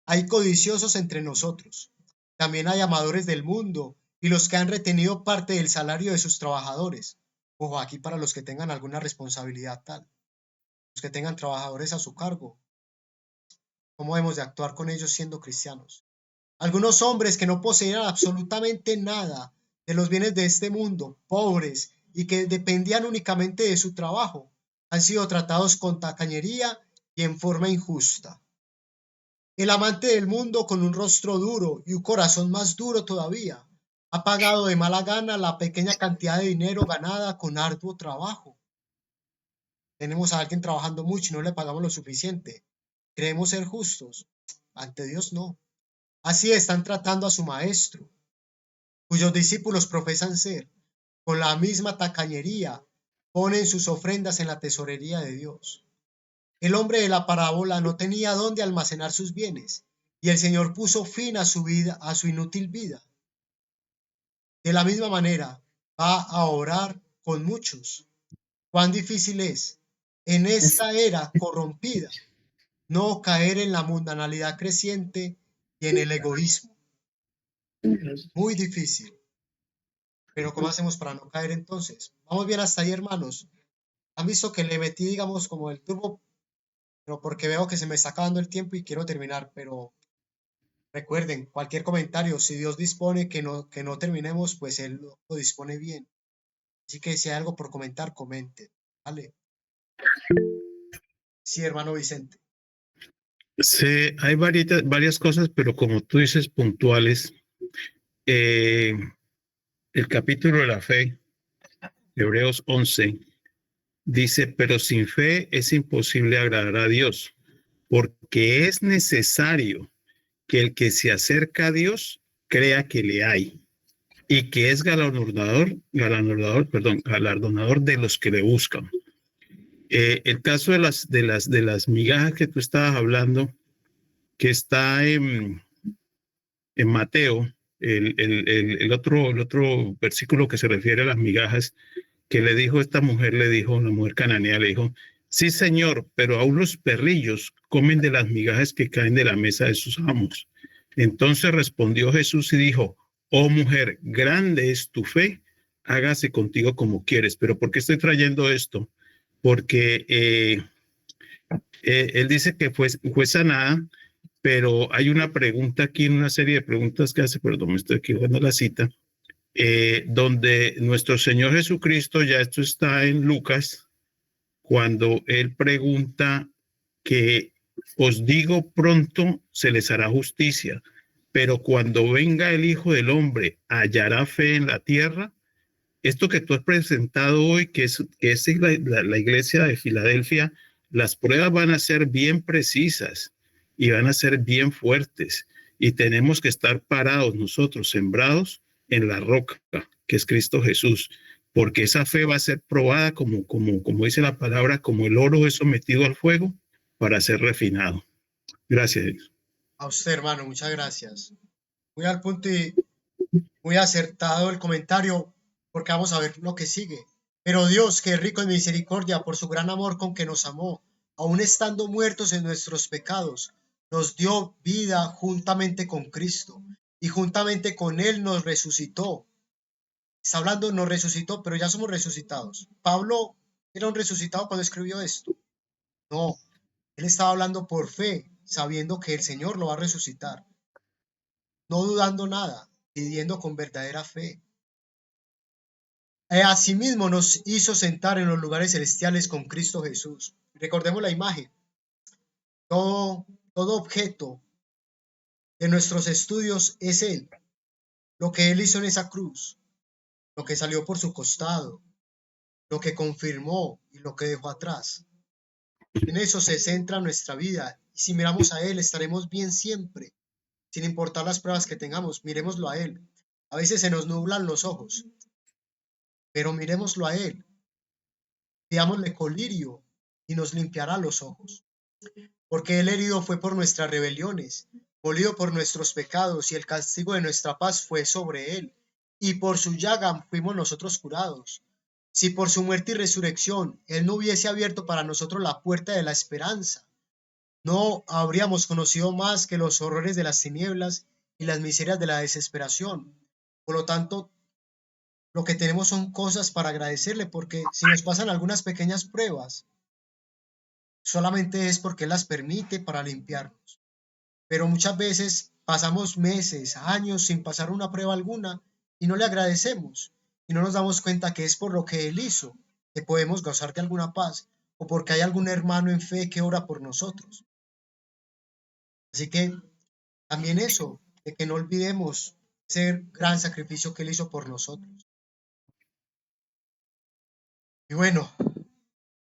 Hay codiciosos entre nosotros. También hay amadores del mundo y los que han retenido parte del salario de sus trabajadores. Ojo, aquí para los que tengan alguna responsabilidad tal. Los que tengan trabajadores a su cargo. ¿Cómo hemos de actuar con ellos siendo cristianos? Algunos hombres que no poseían absolutamente nada de los bienes de este mundo, pobres y que dependían únicamente de su trabajo, han sido tratados con tacañería y en forma injusta. El amante del mundo, con un rostro duro y un corazón más duro todavía, ha pagado de mala gana la pequeña cantidad de dinero ganada con arduo trabajo. Tenemos a alguien trabajando mucho y no le pagamos lo suficiente. ¿Creemos ser justos? Ante Dios no. Así están tratando a su maestro, cuyos discípulos profesan ser. Con la misma tacañería ponen sus ofrendas en la tesorería de Dios. El hombre de la parábola no tenía dónde almacenar sus bienes, y el Señor puso fin a su vida, a su inútil vida. De la misma manera, va a orar con muchos. Cuán difícil es, en esta era corrompida, no caer en la mundanalidad creciente y en el egoísmo. Muy difícil. Pero ¿cómo hacemos para no caer entonces? Vamos bien hasta ahí, hermanos. Han visto que le metí, digamos, como el turbo, pero porque veo que se me está acabando el tiempo y quiero terminar. Pero recuerden, cualquier comentario, si Dios dispone que no terminemos, pues Él lo dispone bien. Así que si hay algo por comentar, comente. ¿Vale? Sí, hermano Vicente. Sí, hay varias cosas, pero como tú dices, puntuales. El capítulo de la fe, Hebreos 11, dice, pero sin fe es imposible agradar a Dios, porque es necesario que el que se acerca a Dios crea que le hay y que es galardonador de los que le buscan. El caso de las migajas que tú estabas hablando, que está en Mateo, el otro versículo que se refiere a las migajas, que le dijo esta mujer, la mujer cananea, le dijo, sí, Señor, pero aún los perrillos comen de las migajas que caen de la mesa de sus amos. Entonces respondió Jesús y dijo, oh mujer, grande es tu fe, hágase contigo como quieres. Pero ¿por qué estoy trayendo esto? Porque él dice que fue sanada, pero hay una pregunta aquí, una serie de preguntas que hace, perdón, me estoy equivocando la cita, donde nuestro Señor Jesucristo, ya esto está en Lucas, cuando Él pregunta que os digo pronto se les hará justicia, pero cuando venga el Hijo del Hombre, ¿hallará fe en la tierra? esto que tú has presentado hoy, que es la iglesia de Filadelfia, las pruebas van a ser bien precisas y van a ser bien fuertes. Y tenemos que estar parados nosotros, sembrados en la roca, que es Cristo Jesús, porque esa fe va a ser probada como dice la palabra, como el oro es sometido al fuego para ser refinado. Gracias. A usted, hermano, muchas gracias. Muy al punto y muy acertado el comentario, porque vamos a ver lo que sigue. Pero Dios, que es rico en misericordia, por su gran amor con que nos amó, aun estando muertos en nuestros pecados, nos dio vida juntamente con Cristo, y juntamente con Él nos resucitó. Está hablando, nos resucitó, pero ya somos resucitados. Pablo era un resucitado cuando escribió esto. No, él estaba hablando por fe, sabiendo que el Señor lo va a resucitar, no dudando nada, pidiendo con verdadera fe. Asimismo nos hizo sentar en los lugares celestiales con Cristo Jesús. Recordemos la imagen. Todo objeto de nuestros estudios es Él. Lo que Él hizo en esa cruz, lo que salió por su costado, lo que confirmó y lo que dejó atrás. En eso se centra nuestra vida. Y si miramos a Él, estaremos bien siempre, sin importar las pruebas que tengamos. Miremoslo a Él. A veces se nos nublan los ojos, pero miremoslo a Él. Pidámosle colirio y nos limpiará los ojos. Porque Él herido fue por nuestras rebeliones, molido por nuestros pecados, y el castigo de nuestra paz fue sobre Él. Y por su llaga fuimos nosotros curados. Si por su muerte y resurrección Él no hubiese abierto para nosotros la puerta de la esperanza, no habríamos conocido más que los horrores de las tinieblas y las miserias de la desesperación. Por lo tanto, lo que tenemos son cosas para agradecerle, porque si nos pasan algunas pequeñas pruebas, solamente es porque Él las permite para limpiarnos. Pero muchas veces pasamos meses, años sin pasar una prueba alguna y no le agradecemos y no nos damos cuenta que es por lo que Él hizo que podemos gozar de alguna paz, o porque hay algún hermano en fe que ora por nosotros. Así que también eso, de que no olvidemos ese gran sacrificio que Él hizo por nosotros. Y bueno,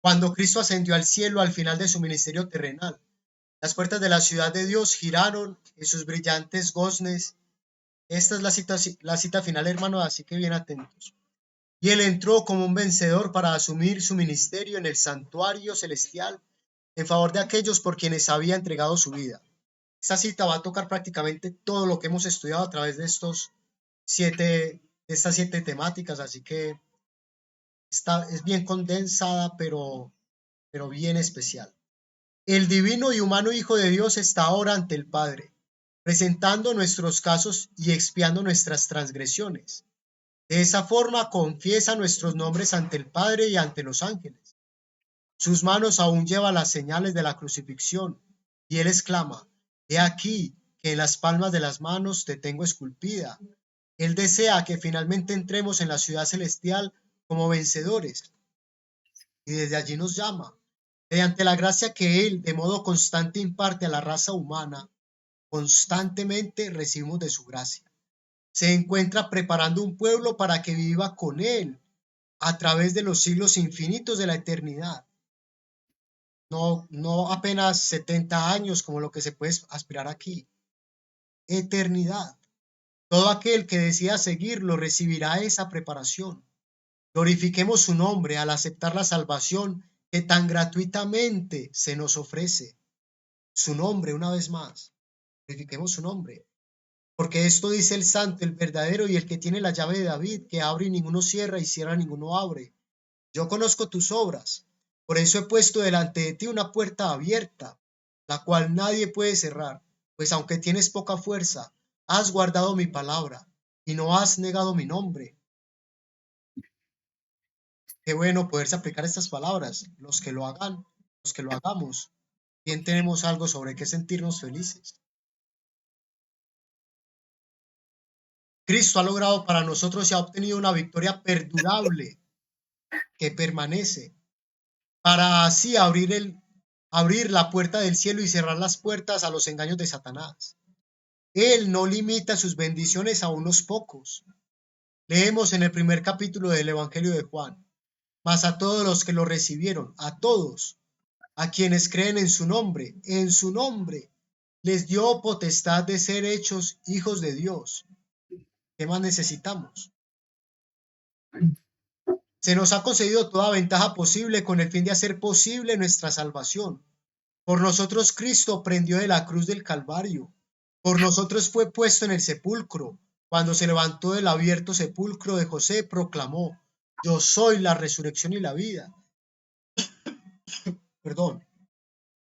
cuando Cristo ascendió al cielo al final de su ministerio terrenal, las puertas de la ciudad de Dios giraron en sus brillantes goznes. Esta es la cita final, hermano, así que bien atentos. Y Él entró como un vencedor para asumir su ministerio en el santuario celestial en favor de aquellos por quienes había entregado su vida. Esta cita va a tocar prácticamente todo lo que hemos estudiado a través de estas 7 temáticas, así que es bien condensada, pero bien especial. El divino y humano Hijo de Dios está ahora ante el Padre, presentando nuestros casos y expiando nuestras transgresiones. De esa forma confiesa nuestros nombres ante el Padre y ante los ángeles. Sus manos aún llevan las señales de la crucifixión, y Él exclama: He aquí que en las palmas de las manos te tengo esculpida. Él desea que finalmente entremos en la ciudad celestial como vencedores, y desde allí nos llama. Mediante la gracia que Él de modo constante imparte a la raza humana, constantemente recibimos de su gracia. Se encuentra preparando un pueblo para que viva con Él a través de los siglos infinitos de la eternidad. No apenas 70 años como lo que se puede aspirar aquí. Eternidad. Todo aquel que decida seguirlo recibirá esa preparación. Glorifiquemos su nombre al aceptar la salvación que tan gratuitamente se nos ofrece. Su nombre, una vez más. Glorifiquemos su nombre. Porque esto dice el santo, el verdadero y el que tiene la llave de David, que abre y ninguno cierra y cierra y ninguno abre. Yo conozco tus obras, por eso he puesto delante de ti una puerta abierta, la cual nadie puede cerrar, pues aunque tienes poca fuerza, has guardado mi palabra y no has negado mi nombre. Qué bueno poderse aplicar estas palabras, los que lo hagan, los que lo hagamos. Bien, tenemos algo sobre qué sentirnos felices. Cristo ha logrado para nosotros y ha obtenido una victoria perdurable que permanece, para así abrir la puerta del cielo y cerrar las puertas a los engaños de Satanás. Él no limita sus bendiciones a unos pocos. Leemos en el primer capítulo del Evangelio de Juan: mas a todos los que lo recibieron, a todos, a quienes creen en su nombre, les dio potestad de ser hechos hijos de Dios. ¿Qué más necesitamos? Se nos ha concedido toda ventaja posible con el fin de hacer posible nuestra salvación. Por nosotros Cristo prendió de la cruz del Calvario. Por nosotros fue puesto en el sepulcro. Cuando se levantó del abierto sepulcro de José, proclamó: yo soy la resurrección y la vida. Perdón.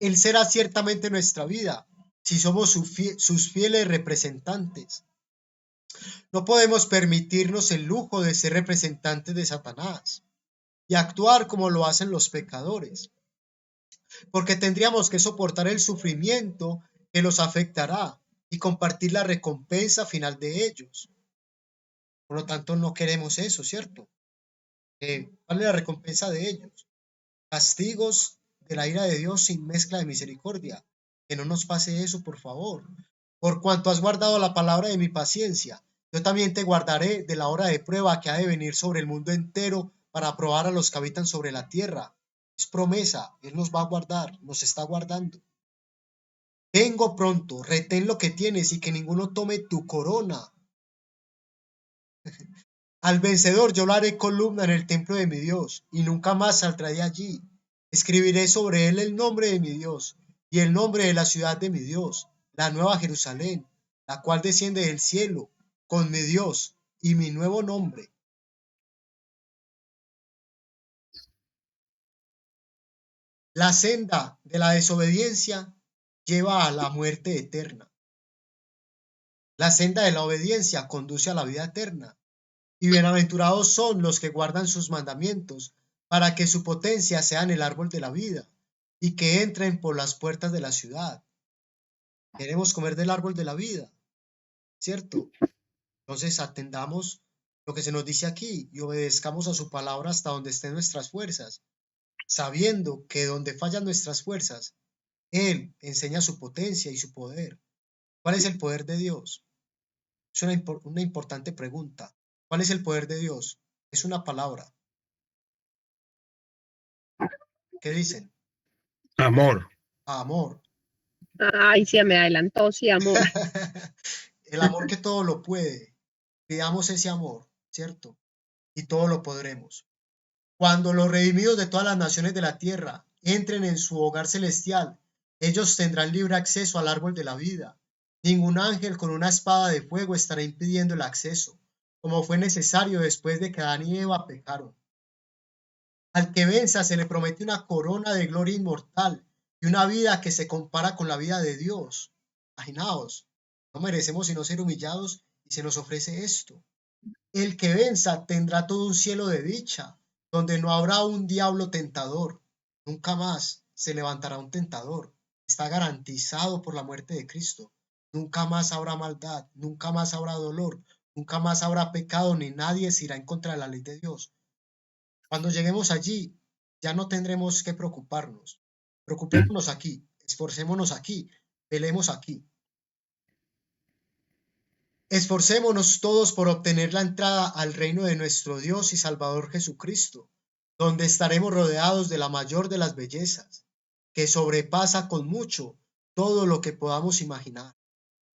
Él será ciertamente nuestra vida, si somos sus fieles representantes. No podemos permitirnos el lujo de ser representantes de Satanás y actuar como lo hacen los pecadores, porque tendríamos que soportar el sufrimiento que los afectará y compartir la recompensa final de ellos. Por lo tanto, no queremos eso, ¿cierto? ¿Cuál es la recompensa de ellos? Castigos de la ira de Dios sin mezcla de misericordia. Que no nos pase eso, por favor. Por cuanto has guardado la palabra de mi paciencia, yo también te guardaré de la hora de prueba que ha de venir sobre el mundo entero para probar a los que habitan sobre la tierra. Es promesa, Él nos va a guardar, nos está guardando. Vengo pronto, retén lo que tienes y que ninguno tome tu corona. Al vencedor yo le haré columna en el templo de mi Dios, y nunca más saldrá de allí. Escribiré sobre él el nombre de mi Dios, y el nombre de la ciudad de mi Dios, la nueva Jerusalén, la cual desciende del cielo, con mi Dios, y mi nuevo nombre. La senda de la desobediencia lleva a la muerte eterna. La senda de la obediencia conduce a la vida eterna. Y bienaventurados son los que guardan sus mandamientos, para que su potencia sea en el árbol de la vida, y que entren por las puertas de la ciudad. Queremos comer del árbol de la vida, ¿cierto? Entonces atendamos lo que se nos dice aquí y obedezcamos a su palabra hasta donde estén nuestras fuerzas, sabiendo que donde fallan nuestras fuerzas, Él enseña su potencia y su poder. ¿Cuál es el poder de Dios? Es una importante pregunta. ¿Cuál es el poder de Dios? Es una palabra. ¿Qué dicen? Amor. Amor. Ay, se me adelantó, sí, amor. El amor que todo lo puede. Pidamos ese amor, ¿cierto? Y todo lo podremos. Cuando los redimidos de todas las naciones de la tierra entren en su hogar celestial, ellos tendrán libre acceso al árbol de la vida. Ningún ángel con una espada de fuego estará impidiendo el acceso, como fue necesario después de que Adán y Eva pecaron. Al que venza se le promete una corona de gloria inmortal y una vida que se compara con la vida de Dios. Imaginaos, no merecemos sino ser humillados y se nos ofrece esto. El que venza tendrá todo un cielo de dicha, donde no habrá un diablo tentador. Nunca más se levantará un tentador. Está garantizado por la muerte de Cristo. Nunca más habrá maldad, nunca más habrá dolor, nunca más habrá pecado, ni nadie se irá en contra de la ley de Dios. Cuando lleguemos allí, ya no tendremos que preocuparnos. Preocupémonos aquí, esforcémonos aquí, velemos aquí. Esforcémonos todos por obtener la entrada al reino de nuestro Dios y Salvador Jesucristo, donde estaremos rodeados de la mayor de las bellezas, que sobrepasa con mucho todo lo que podamos imaginar.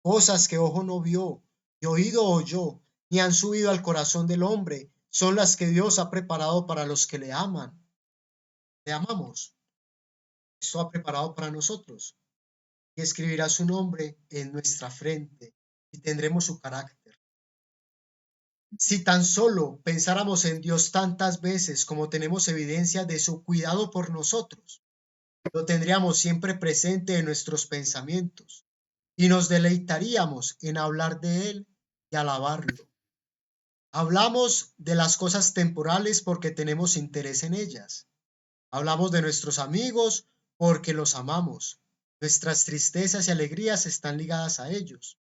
Cosas que ojo no vio, ni oído oyó, ni han subido al corazón del hombre, son las que Dios ha preparado para los que le aman. Le amamos. Esto ha preparado para nosotros. Y escribirá su nombre en nuestra frente y tendremos su carácter. Si tan solo pensáramos en Dios tantas veces como tenemos evidencia de su cuidado por nosotros, lo tendríamos siempre presente en nuestros pensamientos y nos deleitaríamos en hablar de Él y alabarlo. Hablamos de las cosas temporales porque tenemos interés en ellas. Hablamos de nuestros amigos porque los amamos. Nuestras tristezas y alegrías están ligadas a ellos.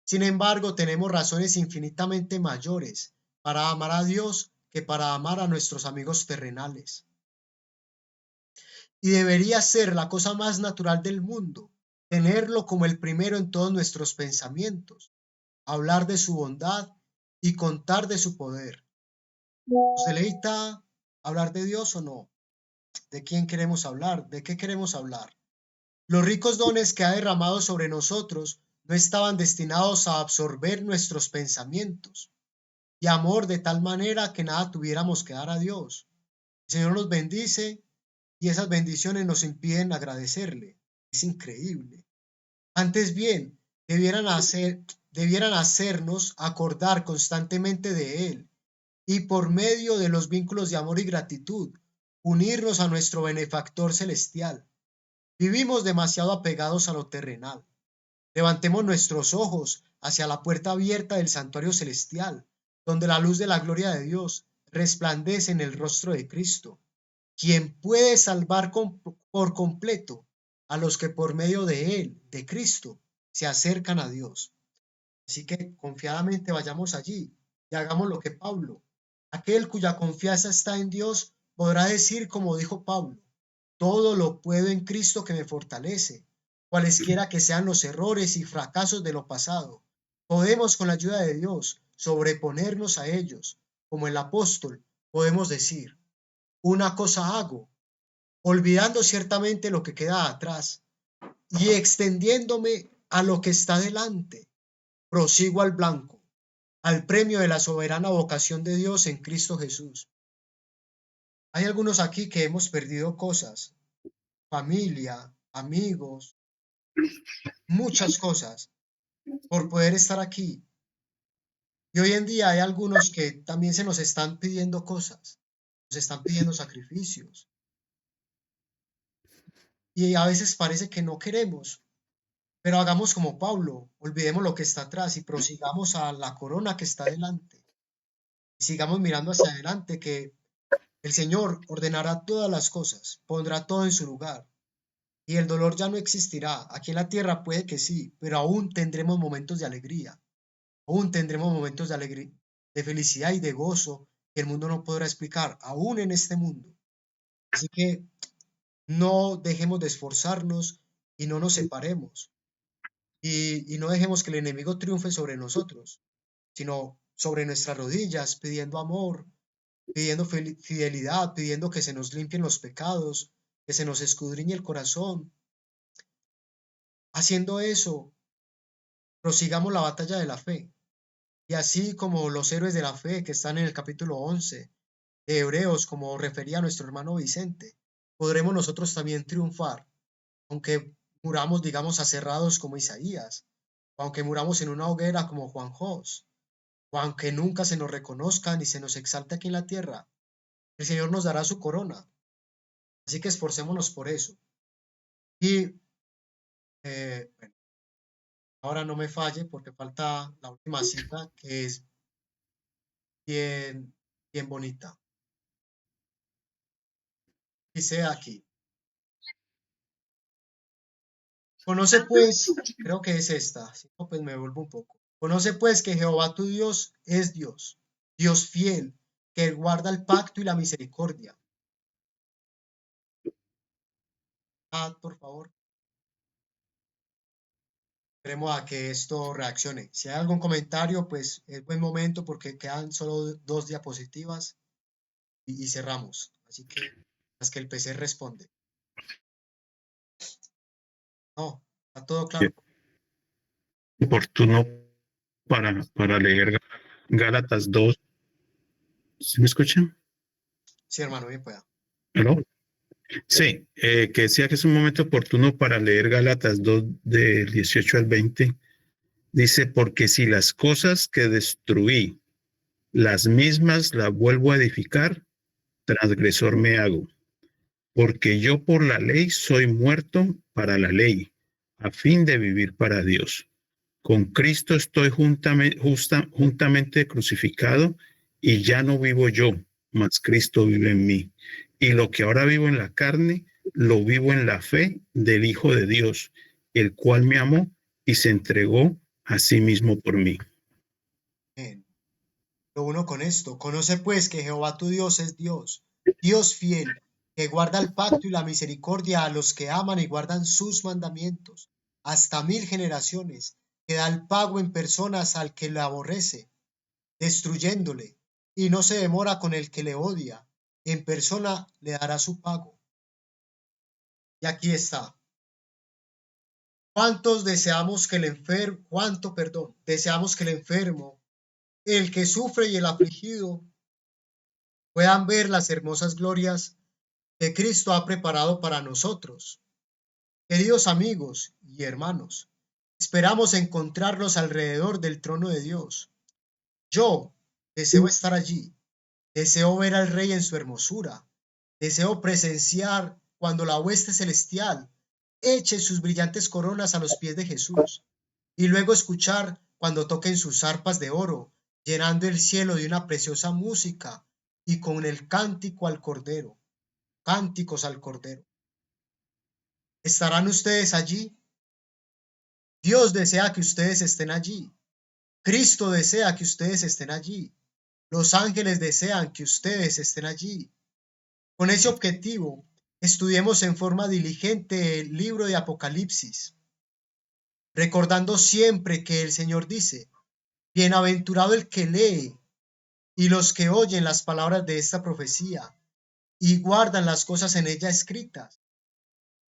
Sin embargo, tenemos razones infinitamente mayores para amar a Dios que para amar a nuestros amigos terrenales. Y debería ser la cosa más natural del mundo, tenerlo como el primero en todos nuestros pensamientos, hablar de su bondad y contar de su poder. ¿Nos deleita hablar de Dios o no? ¿De quién queremos hablar? ¿De qué queremos hablar? Los ricos dones que ha derramado sobre nosotros no estaban destinados a absorber nuestros pensamientos y amor de tal manera que nada tuviéramos que dar a Dios. El Señor nos bendice y esas bendiciones nos impiden agradecerle. Es increíble. Antes bien, debieran hacernos acordar constantemente de Él y por medio de los vínculos de amor y gratitud, unirnos a nuestro benefactor celestial. Vivimos demasiado apegados a lo terrenal. Levantemos nuestros ojos hacia la puerta abierta del santuario celestial, donde la luz de la gloria de Dios resplandece en el rostro de Cristo, quien puede salvar por completo a los que por medio de Él, de Cristo, se acercan a Dios. Así que confiadamente vayamos allí y hagamos lo que Pablo, aquel cuya confianza está en Dios, podrá decir como dijo Pablo: todo lo puedo en Cristo que me fortalece. Cualesquiera que sean los errores y fracasos de lo pasado, podemos con la ayuda de Dios sobreponernos a ellos. Como el apóstol, podemos decir: una cosa hago, olvidando ciertamente lo que queda atrás y extendiéndome a lo que está delante, prosigo al blanco, al premio de la soberana vocación de Dios en Cristo Jesús. Hay algunos aquí que hemos perdido cosas, familia, amigos, muchas cosas, por poder estar aquí. Y hoy en día hay algunos que también se nos están pidiendo cosas, nos están pidiendo sacrificios. Y a veces parece que no queremos, pero hagamos como Pablo, olvidemos lo que está atrás y prosigamos a la corona que está delante. Y sigamos mirando hacia adelante, que el Señor ordenará todas las cosas, pondrá todo en su lugar. Y el dolor ya no existirá. Aquí en la tierra puede que sí, pero aún tendremos momentos de alegría. Aún tendremos momentos de alegría, de felicidad y de gozo que el mundo no podrá explicar, aún en este mundo. Así que no dejemos de esforzarnos y no nos separemos. Y no dejemos que el enemigo triunfe sobre nosotros, sino sobre nuestras rodillas, pidiendo amor, pidiendo fidelidad, pidiendo que se nos limpien los pecados, que se nos escudriñe el corazón. Haciendo eso, prosigamos la batalla de la fe. Y así como los héroes de la fe que están en el capítulo 11 de Hebreos, como refería nuestro hermano Vicente, podremos nosotros también triunfar, aunque muramos, digamos, aserrados como Isaías, o aunque muramos en una hoguera como Juan Jos, o aunque nunca se nos reconozca ni se nos exalte aquí en la tierra, el Señor nos dará su corona. Así que esforcémonos por eso. Y bueno, ahora no me falle porque falta la última cita, que es bien, bien bonita. Dice aquí: conoce pues, creo que es esta, si no, pues me vuelvo un poco. Conoce pues que Jehová tu Dios es Dios, Dios fiel, que guarda el pacto y la misericordia. Por favor. Esperemos a que esto reaccione. Si hay algún comentario, pues es buen momento porque quedan solo 2 diapositivas y cerramos. Así que hasta que el PC responde. No, está todo claro. Oportuno para leer Gálatas 2. ¿Sí me escuchan? Sí, hermano, bien pueda. ¿Aló? Sí, que decía que es un momento oportuno para leer Gálatas 2 del 18 al 20. Dice: porque si las cosas que destruí, las mismas las vuelvo a edificar, transgresor me hago. Porque yo por la ley soy muerto para la ley, a fin de vivir para Dios. Con Cristo estoy juntamente crucificado, y ya no vivo yo, mas Cristo vive en mí. Y lo que ahora vivo en la carne, lo vivo en la fe del Hijo de Dios, el cual me amó y se entregó a sí mismo por mí. Bien. Lo uno con esto: conoce pues que Jehová tu Dios es Dios, Dios fiel, que guarda el pacto y la misericordia a los que aman y guardan sus mandamientos, hasta 1000 generaciones, que da el pago en personas al que lo aborrece, destruyéndole, y no se demora con el que le odia. En persona le dará su pago. Y aquí está. ¿Cuántos deseamos que el enfermo, deseamos que el enfermo, el que sufre y el afligido puedan ver las hermosas glorias que Cristo ha preparado para nosotros? Queridos amigos y hermanos, esperamos encontrarlos alrededor del trono de Dios. Yo deseo estar allí, deseo ver al Rey en su hermosura, deseo presenciar cuando la hueste celestial eche sus brillantes coronas a los pies de Jesús y luego escuchar cuando toquen sus arpas de oro, llenando el cielo de una preciosa música y con el cántico al Cordero, cánticos al Cordero. ¿Estarán ustedes allí? Dios desea que ustedes estén allí. Cristo desea que ustedes estén allí. Los ángeles desean que ustedes estén allí. Con ese objetivo, estudiemos en forma diligente el libro de Apocalipsis, recordando siempre que el Señor dice: bienaventurado el que lee y los que oyen las palabras de esta profecía y guardan las cosas en ella escritas.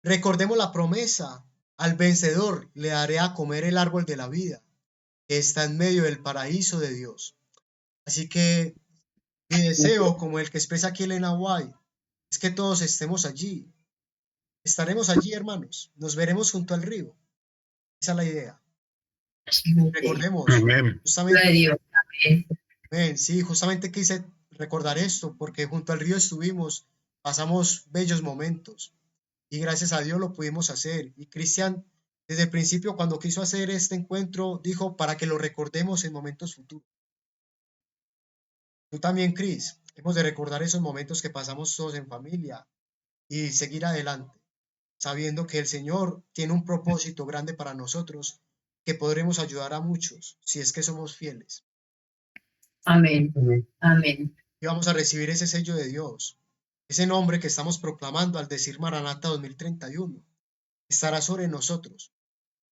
Recordemos la promesa: al vencedor le daré a comer el árbol de la vida, que está en medio del paraíso de Dios. Así que mi deseo, como el que expresa aquí Elena White, es que todos estemos allí. Estaremos allí, hermanos. Nos veremos junto al río. Esa es la idea. Recordemos, Amén. justamente, sí, justamente quise recordar esto, porque junto al río estuvimos, pasamos bellos momentos, y gracias a Dios lo pudimos hacer. Y Cristian, desde el principio, cuando quiso hacer este encuentro, dijo para que lo recordemos en momentos futuros. Tú también, Cris, hemos de recordar esos momentos que pasamos todos en familia y seguir adelante, sabiendo que el Señor tiene un propósito grande para nosotros, que podremos ayudar a muchos si es que somos fieles. Amén. Amén. Y vamos a recibir ese sello de Dios, ese nombre que estamos proclamando al decir Maranata 2031, estará sobre nosotros.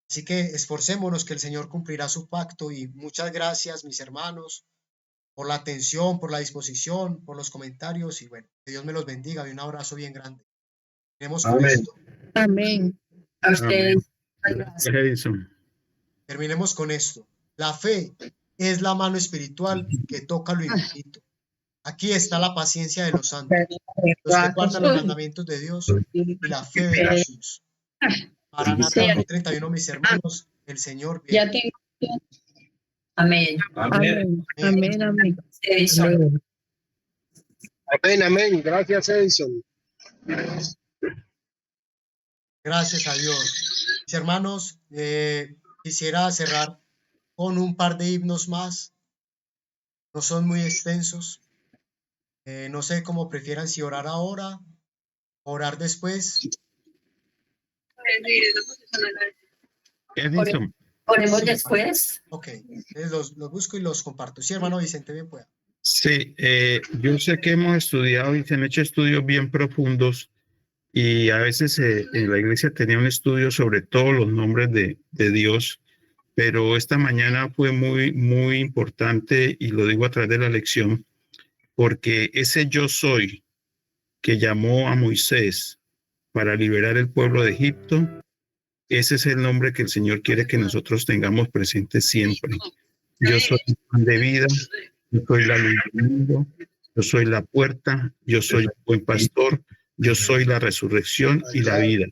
Así que esforcémonos, que el Señor cumplirá su pacto. Y muchas gracias, mis hermanos, por la atención, por la disposición, por los comentarios, y bueno, que Dios me los bendiga y un abrazo bien grande. Terminemos con Amén. esto. Amén. A ustedes. Gracias, Edison. Terminemos con esto. La fe es la mano espiritual que toca lo infinito. Aquí está la paciencia de los santos, los que guardan los mandamientos de Dios y la fe de Jesús. Maranata 2031, mis hermanos, el Señor Ya viene. tengo. Amén. Amén. Amén. Amén. Edison. Amén, amén. Gracias, Edison. Gracias a Dios. Mis hermanos, quisiera cerrar con un par de himnos más. No son muy extensos. No sé cómo prefieran, si orar ahora, orar después. Edison. Oremos Sí, después. Ok, entonces los busco y los comparto. Sí, hermano Vicente, bien pueda. Sí, yo sé que hemos estudiado y se han hecho estudios bien profundos, y a veces en la iglesia tenía un estudio sobre todos los nombres de Dios, pero esta mañana fue muy importante, y lo digo a través de la lección, porque ese yo soy que llamó a Moisés para liberar el pueblo de Egipto, ese es el nombre que el Señor quiere que nosotros tengamos presente siempre. Yo soy el pan de vida, yo soy la luz del mundo, yo soy la puerta, yo soy el buen pastor, yo soy la resurrección y la vida.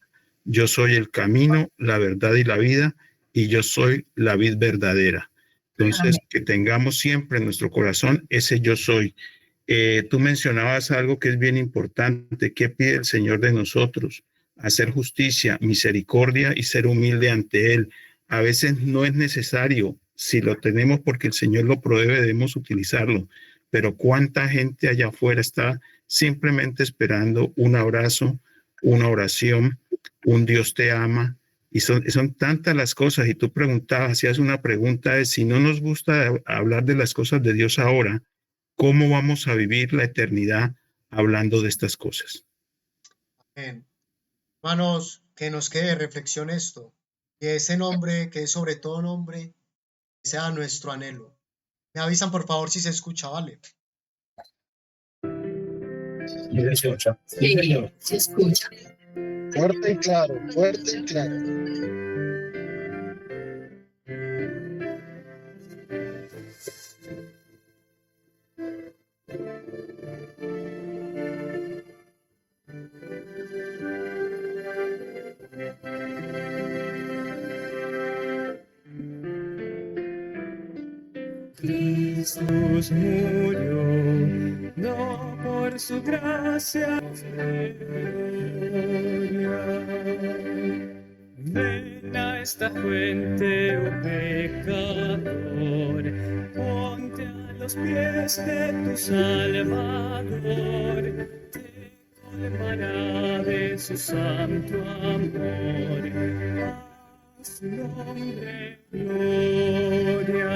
Yo soy el camino, la verdad y la vida, y yo soy la vid verdadera. Entonces, que tengamos siempre en nuestro corazón ese yo soy. Tú mencionabas algo que es bien importante. ¿Qué pide el Señor de nosotros? Hacer justicia, misericordia y ser humilde ante Él. A veces no es necesario. Si lo tenemos porque el Señor lo prohíbe, debemos utilizarlo. Pero cuánta gente allá afuera está simplemente esperando un abrazo, una oración, un Dios te ama. Y son tantas las cosas. Y tú preguntabas, hacías una pregunta de si no nos gusta hablar de las cosas de Dios ahora, ¿cómo vamos a vivir la eternidad hablando de estas cosas? Amén. Hermanos, que nos quede de reflexión esto, que ese nombre, que es sobre todo nombre, sea nuestro anhelo. Me avisan por favor si se escucha, ¿vale? ¿Me escucha? Sí, se escucha. Fuerte y claro, fuerte y claro. Jesús murió, no por su gracia, ven a esta fuente, oh pecador, ponte a los pies de tu Salvador, te colmará de su santo amor. A su nombre, gloria,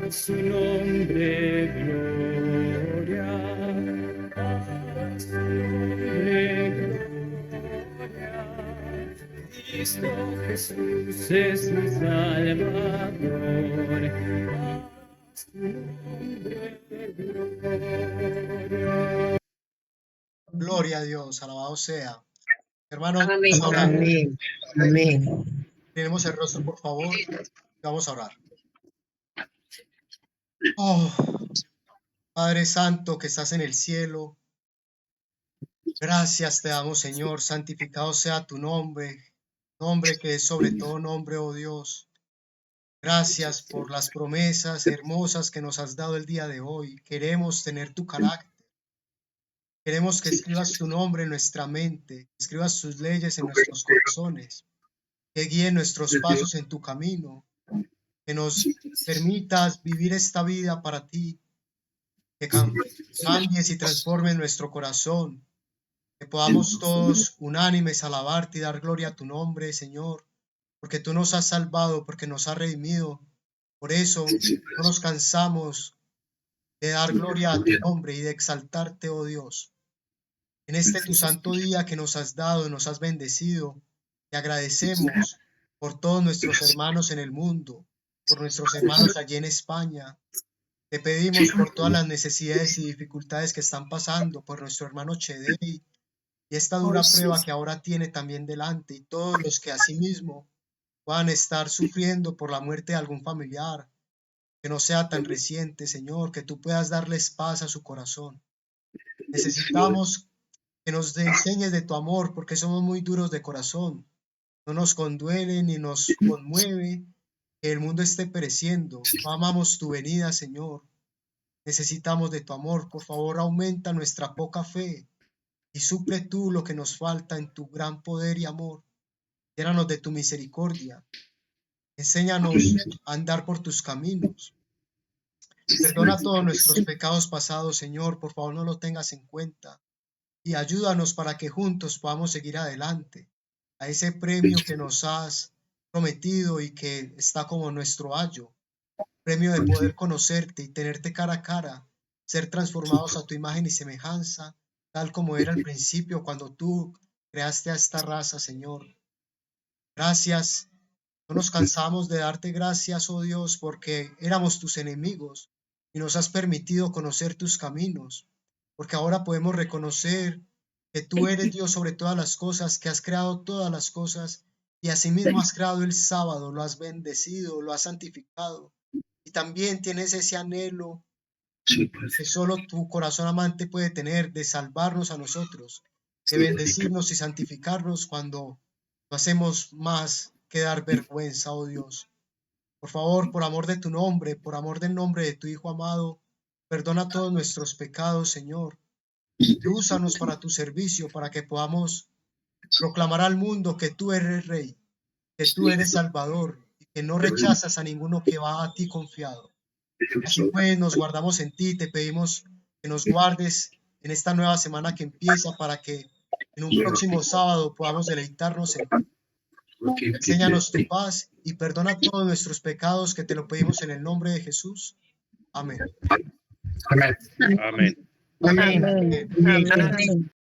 a su nombre, gloria, a su nombre, gloria. Cristo Jesús es mi Salvador, a su nombre, gloria. Gloria a Dios, alabado sea. Hermanos, Amén. vamos a orar. Amén. Amén. Tenemos el rostro, por favor. Vamos a orar. Oh, Padre Santo que estás en el cielo, gracias te damos, Señor. Santificado sea tu nombre, nombre que es sobre todo nombre, oh Dios. Gracias por las promesas hermosas que nos has dado el día de hoy. Queremos tener tu carácter. Queremos que escribas tu nombre en nuestra mente, que escribas tus leyes en nuestros corazones, que guíe nuestros pasos en tu camino, que nos permitas vivir esta vida para ti, que cambies y transformes nuestro corazón, que podamos todos unánimes alabarte y dar gloria a tu nombre, Señor, porque tú nos has salvado, porque nos has redimido. Por eso no nos cansamos de dar gloria a tu nombre y de exaltarte, oh Dios. En este tu santo día que nos has dado, nos has bendecido, te agradecemos por todos nuestros hermanos en el mundo, por nuestros hermanos allí en España. Te pedimos por todas las necesidades y dificultades que están pasando, por nuestro hermano Chedey y esta dura prueba que ahora tiene también delante, y todos los que asimismo puedan estar sufriendo por la muerte de algún familiar, que no sea tan reciente, Señor, que tú puedas darles paz a su corazón. Necesitamos que nos enseñes de tu amor, porque somos muy duros de corazón. No nos conduele ni nos conmueve que el mundo esté pereciendo. No amamos tu venida, Señor. Necesitamos de tu amor. Por favor, aumenta nuestra poca fe y suple tú lo que nos falta en tu gran poder y amor. Llénanos de tu misericordia. Enséñanos a andar por tus caminos. Perdona todos nuestros pecados pasados, Señor. Por favor, no lo tengas en cuenta. Y ayúdanos para que juntos podamos seguir adelante a ese premio que nos has prometido y que está como nuestro ayo, premio de poder conocerte y tenerte cara a cara, ser transformados a tu imagen y semejanza, tal como era al principio cuando tú creaste a esta raza, Señor. Gracias, no nos cansamos de darte gracias, oh Dios, porque éramos tus enemigos y nos has permitido conocer tus caminos, porque ahora podemos reconocer que tú eres Dios sobre todas las cosas, que has creado todas las cosas y asimismo has creado el sábado, lo has bendecido, lo has santificado y también tienes ese anhelo que solo tu corazón amante puede tener de salvarnos a nosotros, de bendecirnos y santificarnos cuando no hacemos más que dar vergüenza, oh Dios. Por favor, por amor de tu nombre, por amor del nombre de tu Hijo amado, perdona todos nuestros pecados, Señor. Y úsanos para tu servicio, para que podamos proclamar al mundo que tú eres Rey, que tú eres Salvador y que no rechazas a ninguno que va a ti confiado. Así pues, nos guardamos en ti, te pedimos que nos guardes en esta nueva semana que empieza para que en un próximo sábado podamos deleitarnos en ti. Enséñanos tu paz y perdona todos nuestros pecados, que te lo pedimos en el nombre de Jesús. Amén. Amén. Amén. Amén. Amén.